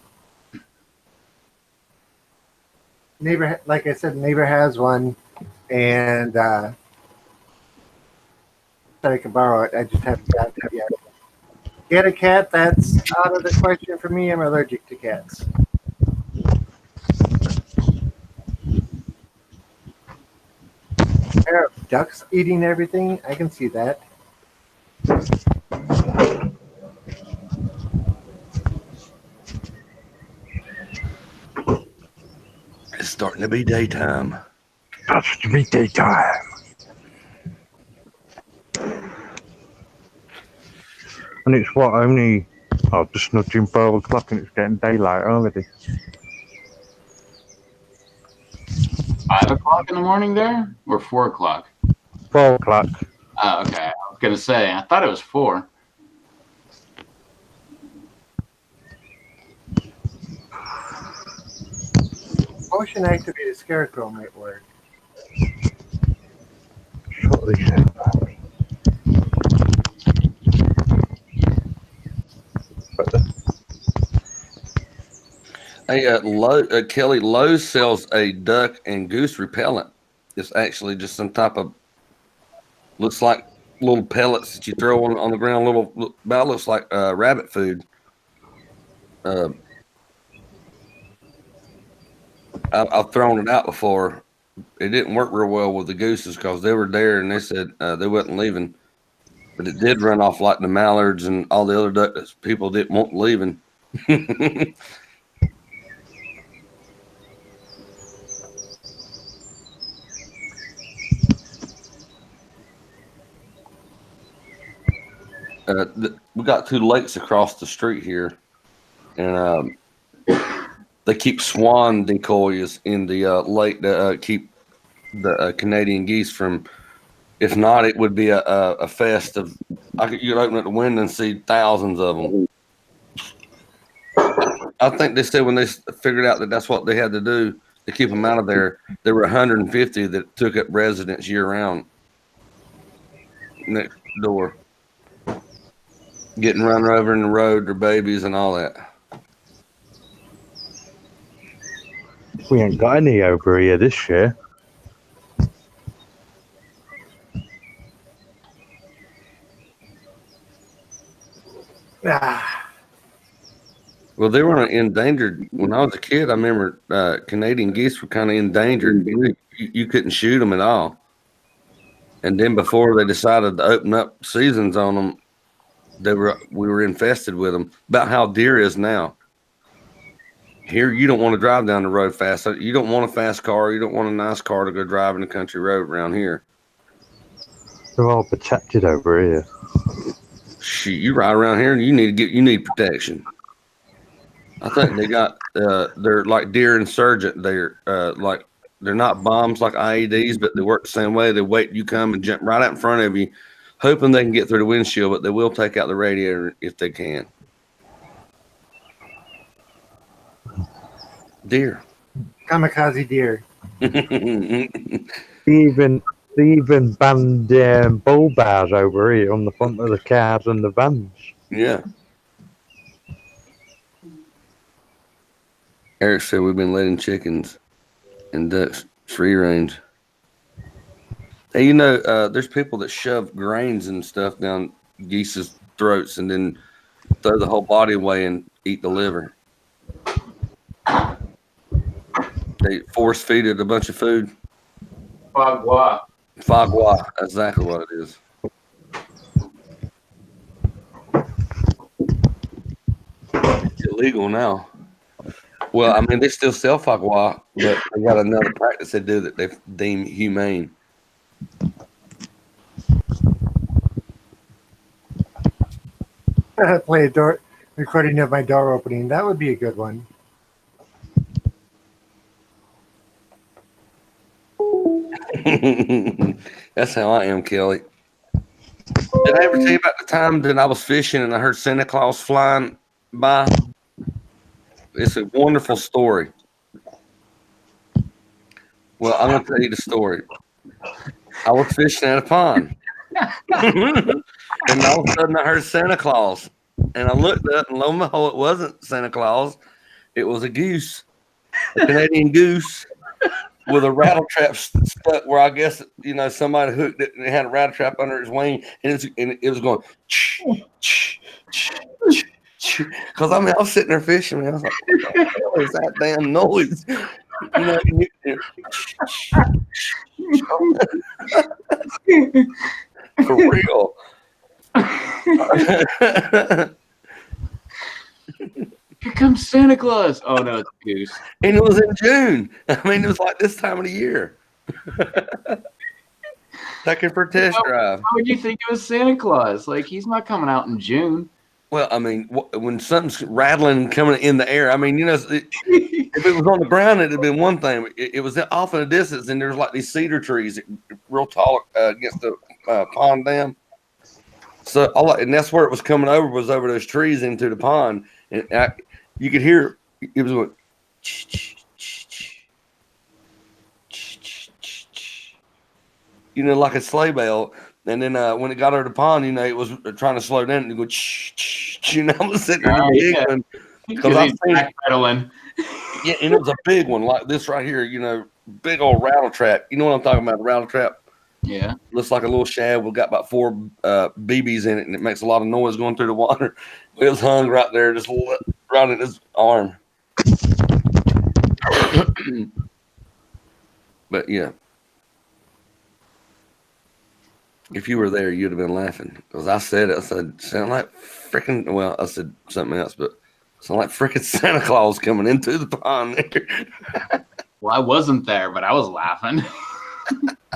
Neighbor, like I said, neighbor has one, and said I could borrow it. I just haven't gotten it yet. Get a cat? That's out of the question for me. I'm allergic to cats. Pair of ducks eating everything. I can see that. It's starting to be daytime. That's to be daytime. And it's what, only, just nudging 4 o'clock and it's getting daylight already. 5 o'clock in the morning there, or 4 o'clock? 4 o'clock. Oh, okay. I was gonna say I thought it was 4. Motion activated scarecrow might work. Shut these in. Hey, Kelly, Lowe's sells a duck and goose repellent. It's actually just some type of, looks like little pellets that you throw on the ground. About looks like rabbit food. I've thrown it out before. It didn't work real well with the gooses because they were there and they said they wasn't leaving. But it did run off like the mallards and all the other ducks people didn't want leaving. We got 2 lakes across the street here, and they keep swan decoys in the lake to keep the Canadian geese from. If not, it would be a fest of. You could open up the window and see thousands of them. I think they said when they figured out that that's what they had to do to keep them out of there, there were 150 that took up residence year round next door. Getting run over in the road, their babies, and all that. We ain't got any over here this year. Ah, Well, they were endangered. When I was a kid, I remember Canadian geese were kind of endangered. You couldn't shoot them at all. And then before they decided to open up seasons on them, we were infested with them. About how deer is now. Here, you don't want to drive down the road fast. You don't want a fast car. You don't want a nice car to go drive in the country road around here. They're all protected over here. Shoot, you ride around here and you need protection. I think they got they're like deer insurgent. They're not bombs like IEDs, but they work the same way. They wait you come and jump right out in front of you, hoping they can get through the windshield, but they will take out the radiator if they can. Deer. kamikaze deer. They even banned bull bars over here on the front of the cars and the vans. Yeah. Eric said we've been letting chickens and ducks free range. Hey, there's people that shove grains and stuff down geese's throats and then throw the whole body away and eat the liver. They force feed it a bunch of food. Bagua. Fagua, exactly what it is. It's illegal now. Well, I mean, they still sell fagua, but they got another practice they do that they deem humane. Play a door recording of my door opening. That would be a good one. That's how I am, Kelly. Did I ever tell you about the time that I was fishing and I heard Santa Claus flying by? It's a wonderful story. Well, I'm going to tell you the story. I was fishing at a pond. And all of a sudden I heard Santa Claus. And I looked up and lo and behold, it wasn't Santa Claus. It was a goose, a Canadian goose with a rattle trap stuck where I guess, somebody hooked it and it had a rattle trap under his wing. And it was going, because I was sitting there fishing. And I was like, what the hell is that damn noise? For real. Here comes Santa Claus. Oh no, it's a goose. And it was in June. I mean, it was like this time of the year. Taking for a test drive. How would you think it was Santa Claus? Like, he's not coming out in June. Well, I mean, when something's rattling coming in the air, I mean, if it was on the ground, it'd have been one thing. It was off in a distance, and there's like these cedar trees, real tall against the pond dam. So, and that's where it was coming over, was over those trees into the pond, and you could hear it was going, like a sleigh bell. And then when it got over the pond, it was trying to slow down and go, I was sitting there giggling. Because I was backpedaling. Yeah, and it was a big one like this right here, big old rattle trap. You know what I'm talking about, the rattle trap? Yeah. Looks like a little shad. We've got about 4 BBs in it, and it makes a lot of noise going through the water. It was hung right there, just right in his arm. But, yeah. If you were there, you'd have been laughing. Because I said it. I said, sound like freaking, well, I said something else, but sound like freaking Santa Claus coming into the pond there. Well, I wasn't there, but I was laughing.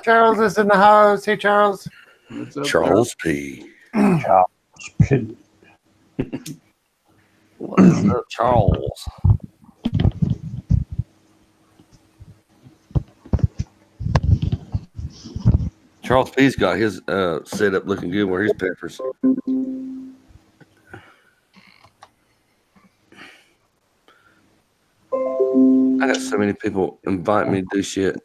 Charles is in the house. Hey, Charles. Charles P. Charles P. What is up, Charles? Charles P's got his setup looking good where his peppers. I got so many people invite me to do shit.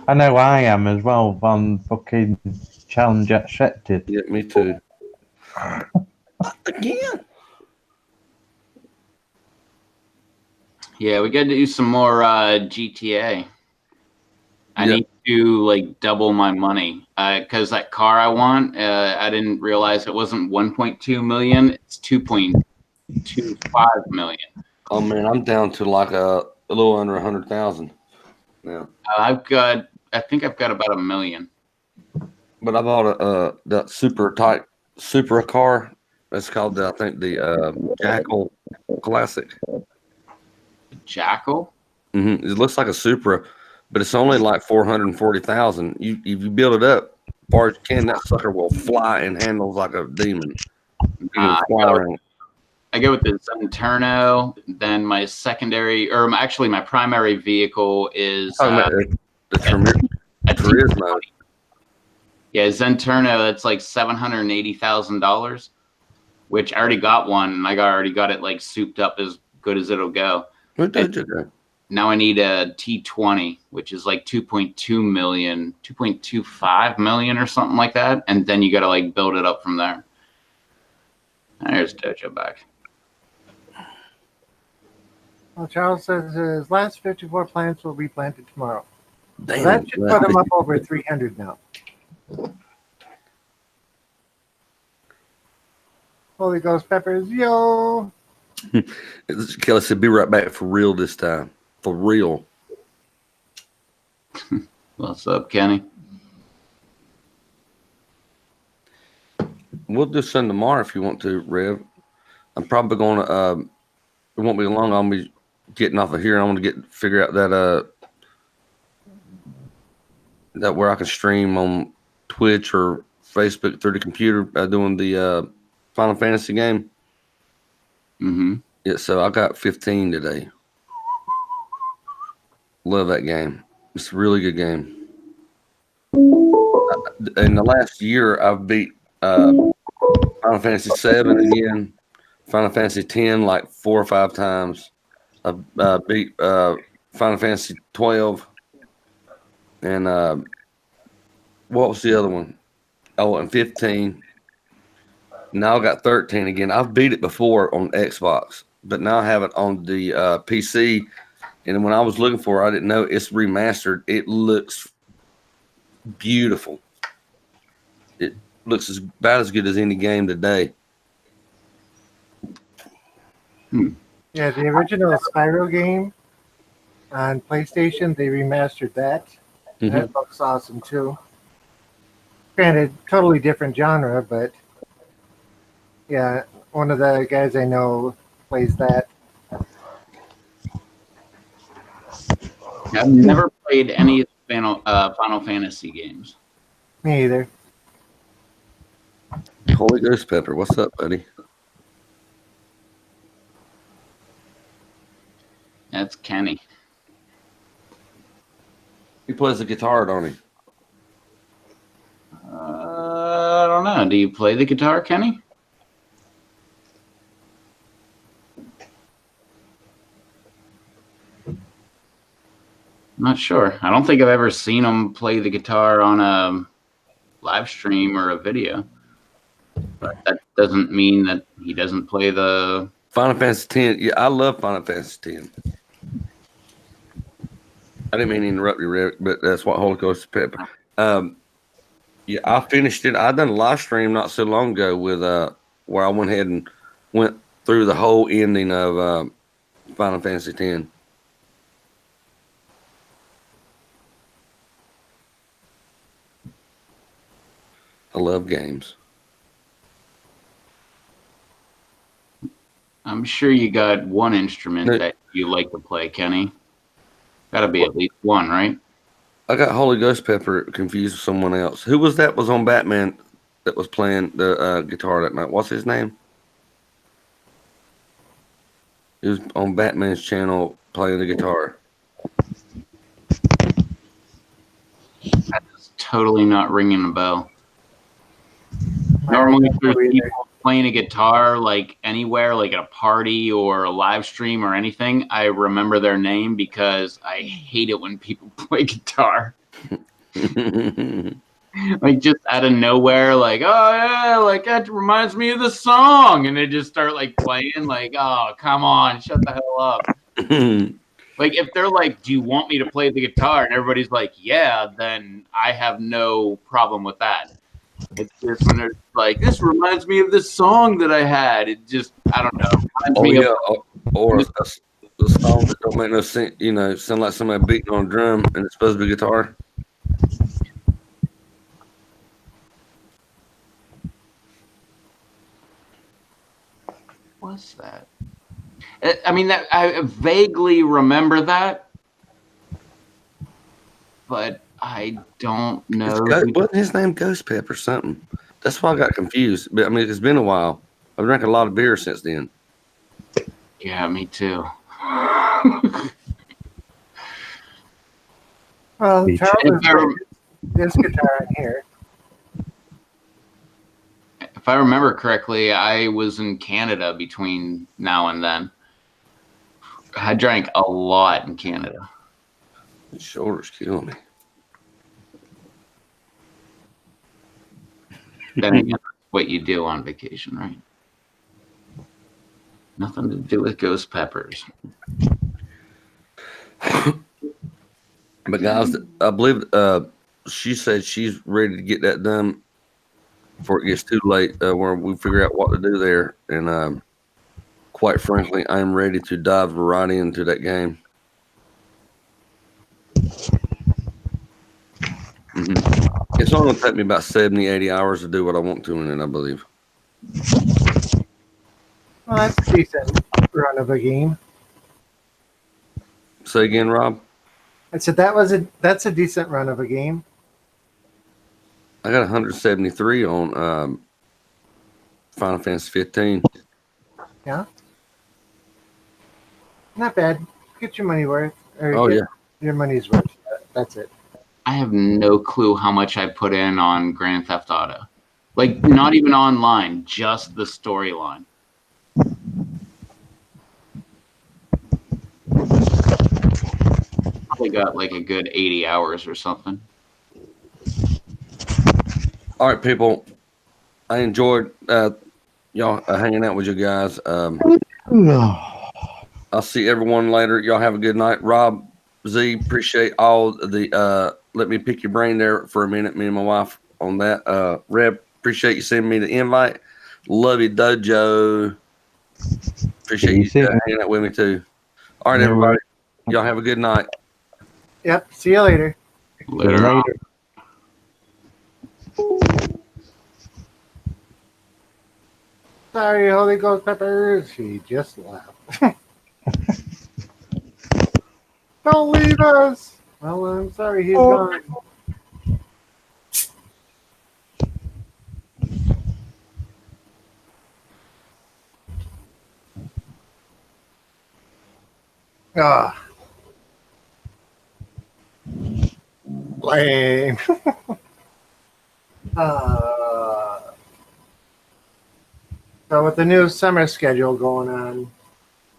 I know I am as well on fucking challenge accepted. Yeah, me too. Again. Yeah, we got to do some more GTA. I need to double my money because that car I want, I didn't realize it wasn't 1.2 million. It's 2.25 million. Oh man, I'm down to like a little under 100,000 now. I think I've got about 1 million. But I bought that super tight Supra car. That's called I think the Jackal Classic. Jackal? Mm-hmm. It looks like a Supra, but it's only like 440,000. If you build it up as far as you can, that sucker will fly and handles like a demon. I go with the Zenturno. Then my secondary, or actually my primary vehicle is the Turismo. Yeah, Zenturno. That's like $780,000, which I already got one. And I already got it souped up as good as it'll go. What did you do? Now I need a T20, which is like 2.2 million, 2.25 million or something like that. And then you got to build it up from there. There's Dojo back. Well, Charles says his last 54 plants will be planted tomorrow. Damn, so that should put him up over 300 now. Holy Ghost peppers, yo! Kelly said, "Be right back for real this time. For real." What's up, Kenny? We'll just send tomorrow if you want to, Rev. I'm probably going to. It won't be long. I'll be getting off of here. I want to figure out that where I can stream on Twitch or Facebook through the computer doing the Final Fantasy game. Mm-hmm. Yeah, so I got 15 today. Love that game. It's a really good game. In the last year, I've beat Final Fantasy 7 again. Final Fantasy 10 like 4 or 5 times. I beat Final Fantasy 12. And what was the other one? Oh, and 15. Now I got 13 again. I've beat it before on Xbox, but now I have it on the PC. And when I was looking for it, I didn't know it's remastered. It looks beautiful. It looks about as good as any game today. Yeah, the original Spyro game on PlayStation, they remastered that. That looks awesome too. Granted, totally different genre, but yeah, one of the guys I know plays that. I've never played any of the Final Fantasy games. Me either. Holy Ghost Pepper, what's up, buddy? That's Kenny. He plays the guitar, don't he? I don't know. Do you play the guitar, Kenny? I'm not sure. I don't think I've ever seen him play the guitar on a live stream or a video. But that doesn't mean that he doesn't play the Final Fantasy X. Yeah, I love Final Fantasy X. I didn't mean to interrupt you, Rick, but that's what Holy Ghost Pepper. Yeah, I finished it. I done a live stream not so long ago with where I went ahead and went through the whole ending of Final Fantasy X. I love games. I'm sure you got one instrument that you like to play, Kenny. Gotta be at least one, right? I got Holy Ghost Pepper confused with someone else. Who was that was on Batman that was playing the guitar that night? What's his name? He was on Batman's channel playing the guitar. That's totally not ringing a bell. Normally, if there's people playing a guitar like anywhere, like at a party or a live stream or anything, I remember their name because I hate it when people play guitar. Like just out of nowhere, like, oh yeah, like that reminds me of the song, and they just start like playing, like, oh come on, shut the hell up. Like if they're like, do you want me to play the guitar? And everybody's like, yeah, then I have no problem with that. It's just when they're like, this reminds me of this song that I had. It just, I don't know. Or a song that don't make no sense, you know, sound like somebody beating on a drum and it's supposed to be guitar. What's that? I mean, that I vaguely remember that, but I don't know. Wasn't his name Ghost Pepper or something? That's why I got confused. But I mean, it's been a while. I've drank a lot of beer since then. Yeah, me too. Well, Charles plays this guitar in here. If I remember correctly, I was in Canada between now and then. I drank a lot in Canada. His shoulders kill me. Then again, that's what you do on vacation, right? Nothing to do with ghost peppers. But guys, I believe she said she's ready to get that done before it gets too late, where we figure out what to do there. And quite frankly, I'm ready to dive right into that game. It's only going to take me about 70, 80 hours to do what I want to in it, I believe. Well, that's a decent run of a game. Say again, Rob? I said that's a decent run of a game. I got 173 on Final Fantasy 15. Yeah. Not bad. Get your money worth. Oh, yeah. Your money's worth. That's it. I have no clue how much I put in on Grand Theft Auto. Like, not even online, just the storyline. Probably got like a good 80 hours or something. All right, people. I enjoyed y'all hanging out with you guys. I'll see everyone later. Y'all have a good night. Rob, Z, appreciate all the let me pick your brain there for a minute, me and my wife on that. Reb, appreciate you sending me the invite. Love you, Dojo. Appreciate you hanging out with me too. All right, everybody. Y'all have a good night. Yep. See you later. Later. Sorry, Holy Ghost Peppers. He just left. Don't leave us. Well, I'm sorry he's gone. Ah. Lame. So with the new summer schedule going on,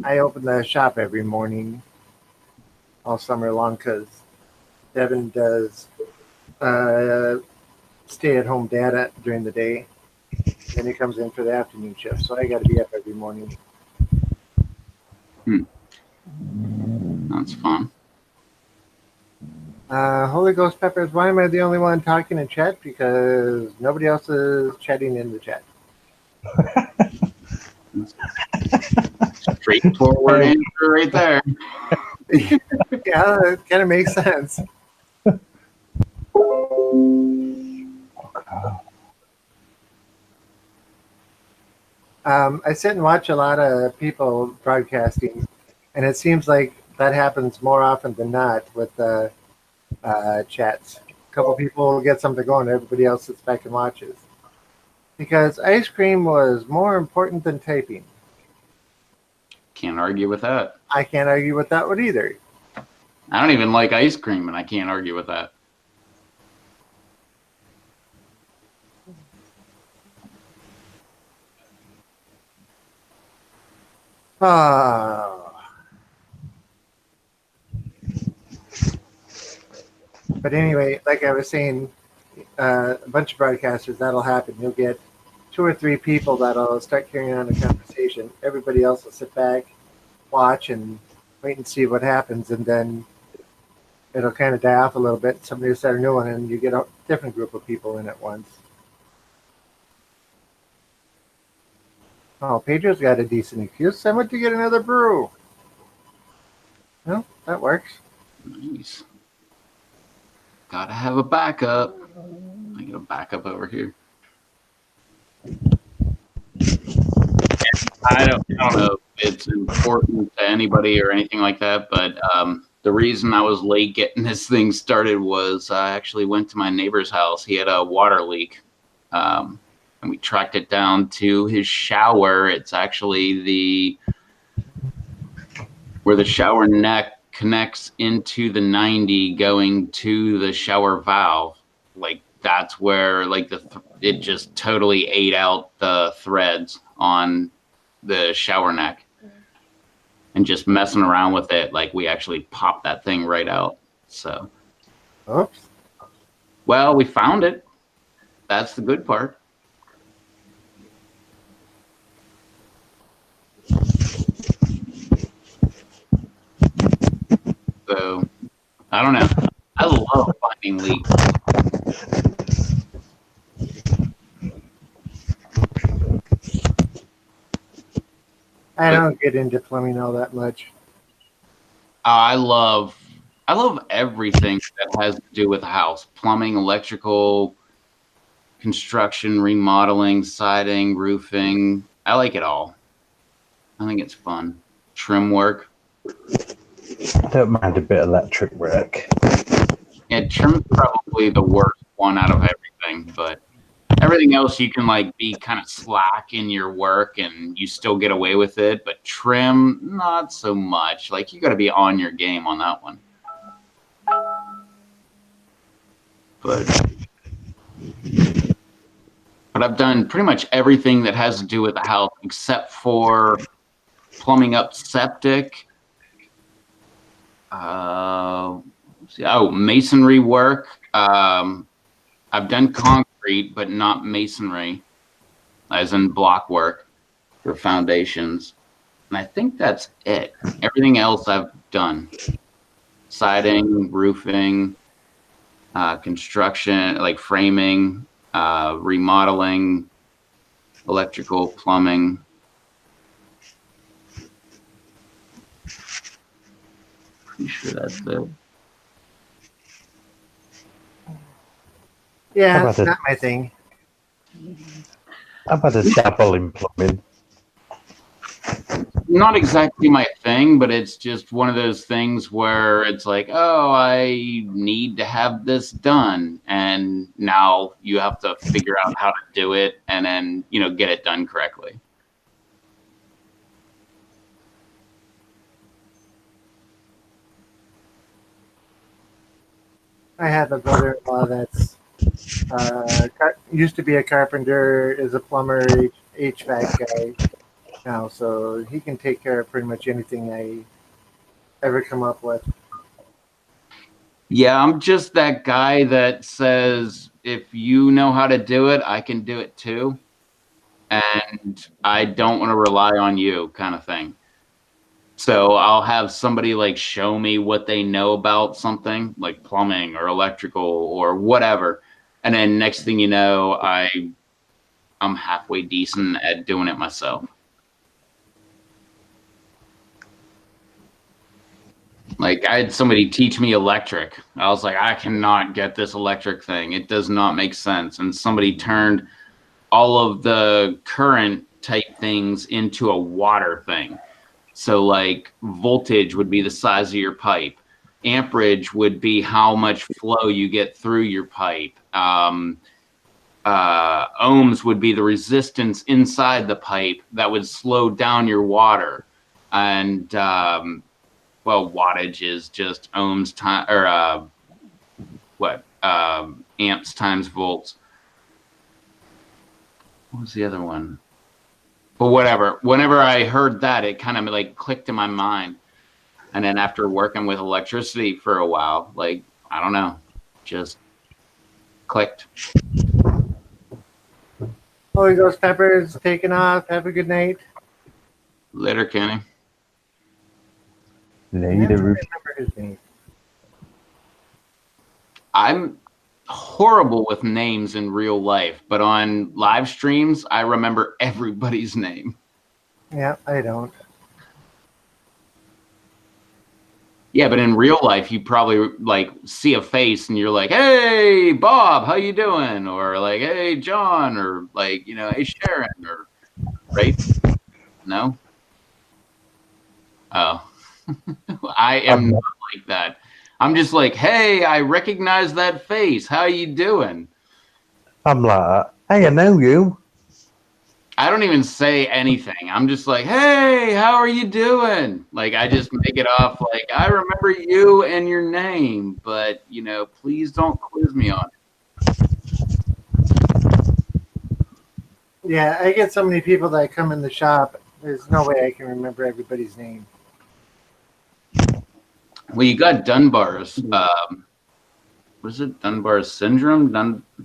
I open the shop every morning all summer long because Devin does stay-at-home dad during the day. Then he comes in for the afternoon shift, so I got to be up every morning. That's fun. Holy Ghost Peppers, why am I the only one talking in chat? Because nobody else is chatting in the chat. Straightforward answer right there. Yeah, it kind of makes sense. I sit and watch a lot of people broadcasting, and it seems like that happens more often than not with the chats. A couple people will get something going, everybody else sits back and watches. Because ice cream was more important than typing. Can't argue with that. I can't argue with that one either. I don't even like ice cream, and I can't argue with that. But anyway, like I was saying, a bunch of broadcasters, that'll happen. You'll get 2 or 3 people that'll start carrying on a conversation. Everybody else will sit back, watch, and wait and see what happens. And then it'll kind of die off a little bit. Somebody will start a new one, and you get a different group of people in at once. Oh, Pedro's got a decent excuse. I went to get another brew. Well, that works. Nice. Gotta have a backup. I get a backup over here. I don't know if it's important to anybody or anything like that, but the reason I was late getting this thing started was I actually went to my neighbor's house. He had a water leak, and we tracked it down to his shower. It's actually where the shower neck connects into the 90 going to the shower valve. Like, that's where like it just totally ate out the threads on the shower neck. And just messing around with it, like, we actually popped that thing right out. So, oops. Well, we found it. That's the good part. So, I don't know. I love finding leaks. I don't get into plumbing all that much. I love everything that has to do with a house: plumbing, electrical, construction, remodeling, siding, roofing. I like it all. I think it's fun. Trim work. I don't mind a bit of electric work. Yeah, trim's probably the worst one out of everything, but everything else you can like be kind of slack in your work and you still get away with it, but trim, not so much. Like, you got to be on your game on that one. But but I've done pretty much everything that has to do with the house except for plumbing up septic. Masonry work. I've done concrete, but not masonry, as in block work for foundations. And I think that's it. Everything else I've done. Siding, roofing, construction, like framing, remodeling, electrical, plumbing. Pretty sure that's it. Yeah, How it's about not my thing. I've had a dabble in plumbing. Not exactly my thing, but it's just one of those things where it's like, oh, I need to have this done. And now you have to figure out how to do it and then, get it done correctly. I have a brother-in-law that's used to be a carpenter, is a plumber, HVAC guy now, so he can take care of pretty much anything I ever come up with. Yeah, I'm just that guy that says, if you know how to do it, I can do it too. And I don't want to rely on you, kind of thing. So I'll have somebody like show me what they know about something like plumbing or electrical or whatever. And then next thing you know, I'm halfway decent at doing it myself. Like I had somebody teach me electric. I was like, I cannot get this electric thing. It does not make sense. And somebody turned all of the current type things into a water thing. So like voltage would be the size of your pipe. Amperage would be how much flow you get through your pipe. Ohms would be the resistance inside the pipe that would slow down your water. And wattage is just ohms time or amps times volts. What was the other one? But whatever. Whenever I heard that, it kind of like clicked in my mind. And then after working with electricity for a while, like, I don't know, just clicked. Holy Ghost Pepper's taking off. Have a good night. Later, Kenny. Never remember his name. I'm horrible with names in real life, but on live streams, I remember everybody's name. Yeah, I don't. Yeah, but in real life, you probably like see a face and you're like, "Hey, Bob, how you doing?" Or like, "Hey, John," or like, "Hey, Sharon," or right? No. Oh, I am not like that. I'm just like, "Hey, I recognize that face. How you doing?" I'm like, hey, I know you. I don't even say anything. I'm just like, "Hey, how are you doing?" Like, I just make it off like, I remember you and your name, but, please don't quiz me on it. Yeah, I get so many people that come in the shop. There's no way I can remember everybody's name. Well, you got Dunbar's, what is it? Dunbar's syndrome?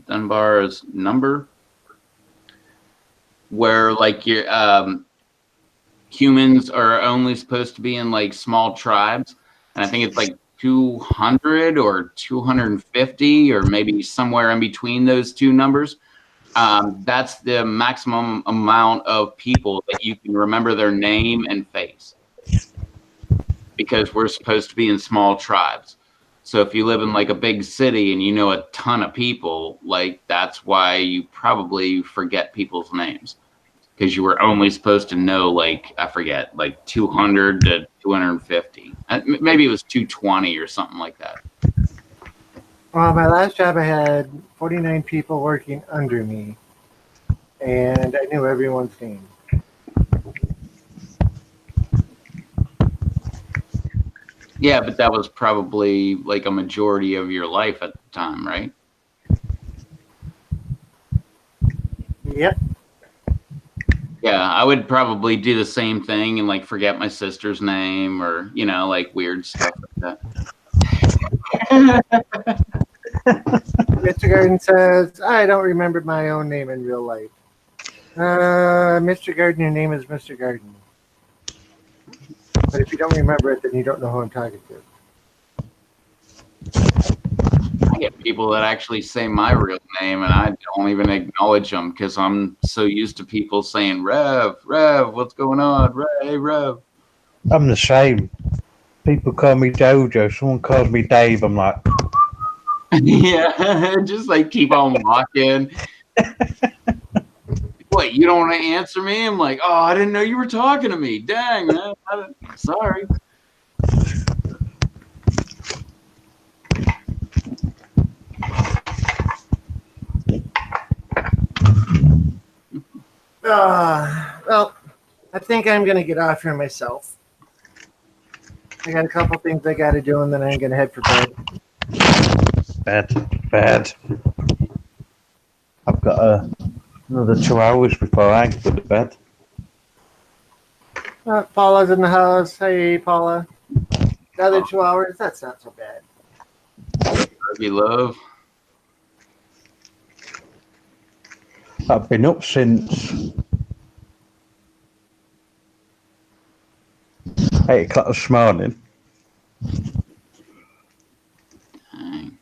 Dunbar's number? Where like your humans are only supposed to be in like small tribes, and I think it's like 200 or 250 or maybe somewhere in between those two numbers. That's the maximum amount of people that you can remember their name and face, because we're supposed to be in small tribes. So if you live in like a big city and you know a ton of people, like that's why you probably forget people's names, because you were only supposed to know, like, I forget, like 200 to 250. Maybe it was 220 or something like that. Well, my last job, I had 49 people working under me, and I knew everyone's name. Yeah, but that was probably like a majority of your life at the time, right? Yep. Yeah, I would probably do the same thing and like forget my sister's name or like weird stuff like that. Mr. Garden says, I don't remember my own name in real life. Mr. Garden, your name is Mr. Garden. But if you don't remember it, then you don't know who I'm talking to. I get people that actually say my real name and I don't even acknowledge them because I'm so used to people saying Rev, what's going on? Hey, Rev. I'm the same. People call me Dojo. Someone calls me Dave. I'm like, Yeah, just like keep on walking. What, you don't want to answer me? I'm like, oh, I didn't know you were talking to me. Dang, man. Sorry. Well, I think I'm going to get off here myself. I got a couple things I got to do, and then I'm going to head for bed. bad. I've got another 2 hours before I go to bed. Paula's in the house. Hey, Paula. Another 2 hours? That's not so bad. Rugby love. I've been up since 8 o'clock this morning. Dang.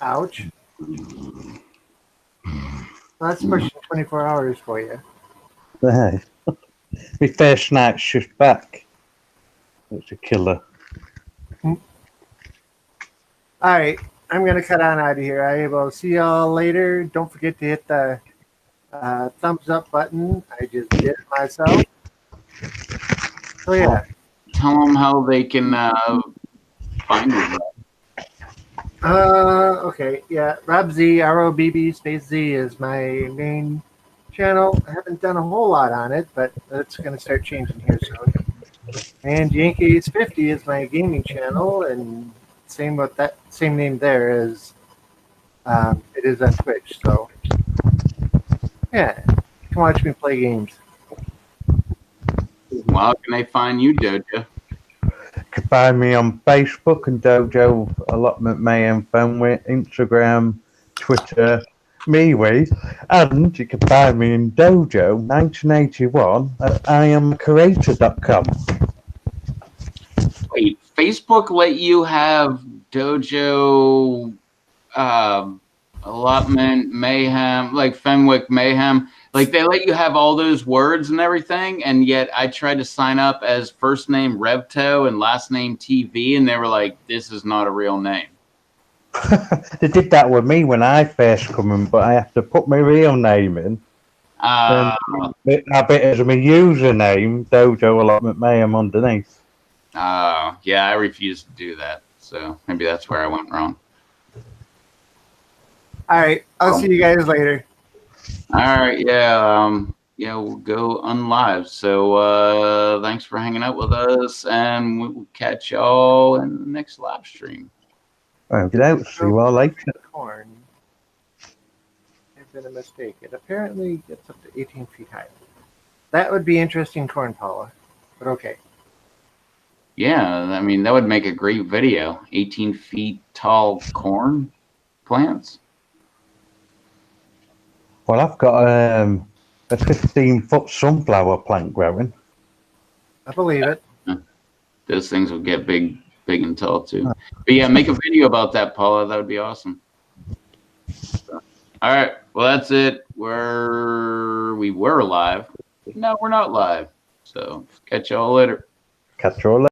Ouch. Well, that's pushing 24 hours for you. Hey. My first night shift back. It's a killer. All right. I'm going to cut on out of here. I will see y'all later. Don't forget to hit the thumbs up button. I just did it myself. So, yeah. Tell them how they can find you. Okay. Yeah. Rob Z, ROBB space Z is my main channel. I haven't done a whole lot on it, but it's going to start changing here soon. And Yankees 50 is my gaming channel, and same with that same name there as it is on Twitch. So yeah, you can watch me play games. Well, how can they find you, Dojo? You can find me on Facebook and Dojo Allotment Mayhem Fenwick, Instagram, Twitter, MeWe, and you can find me in Dojo 1981 at IamCreator.com. Wait, Facebook let you have Dojo Allotment Mayhem, like Fenwick Mayhem. Like they let you have all those words and everything, and yet I tried to sign up as first name Revto and last name TV, and they were like, "This is not a real name." They did that with me when I first come in, but I have to put my real name in. I bet as my username, Dojo Allotment Mayhem underneath. Yeah, I refuse to do that. So maybe that's where I went wrong. All right, I'll see you guys later. All right, yeah, we'll go unlive. So thanks for hanging out with us, and we'll catch y'all in the next live stream. Get out. See you all later. Corn. There's been a mistake. It apparently gets up to 18 feet high. That would be interesting, corn, Paula. But okay. Yeah, I mean that would make a great video. 18 feet tall corn plants. Well, I've got a 15-foot sunflower plant growing. I believe it. Those things will get big and tall too. But yeah, make a video about that, Paula. That would be awesome. So, all right. Well, that's it. We were live. No, we're not live. So catch y'all later. Catch you all later.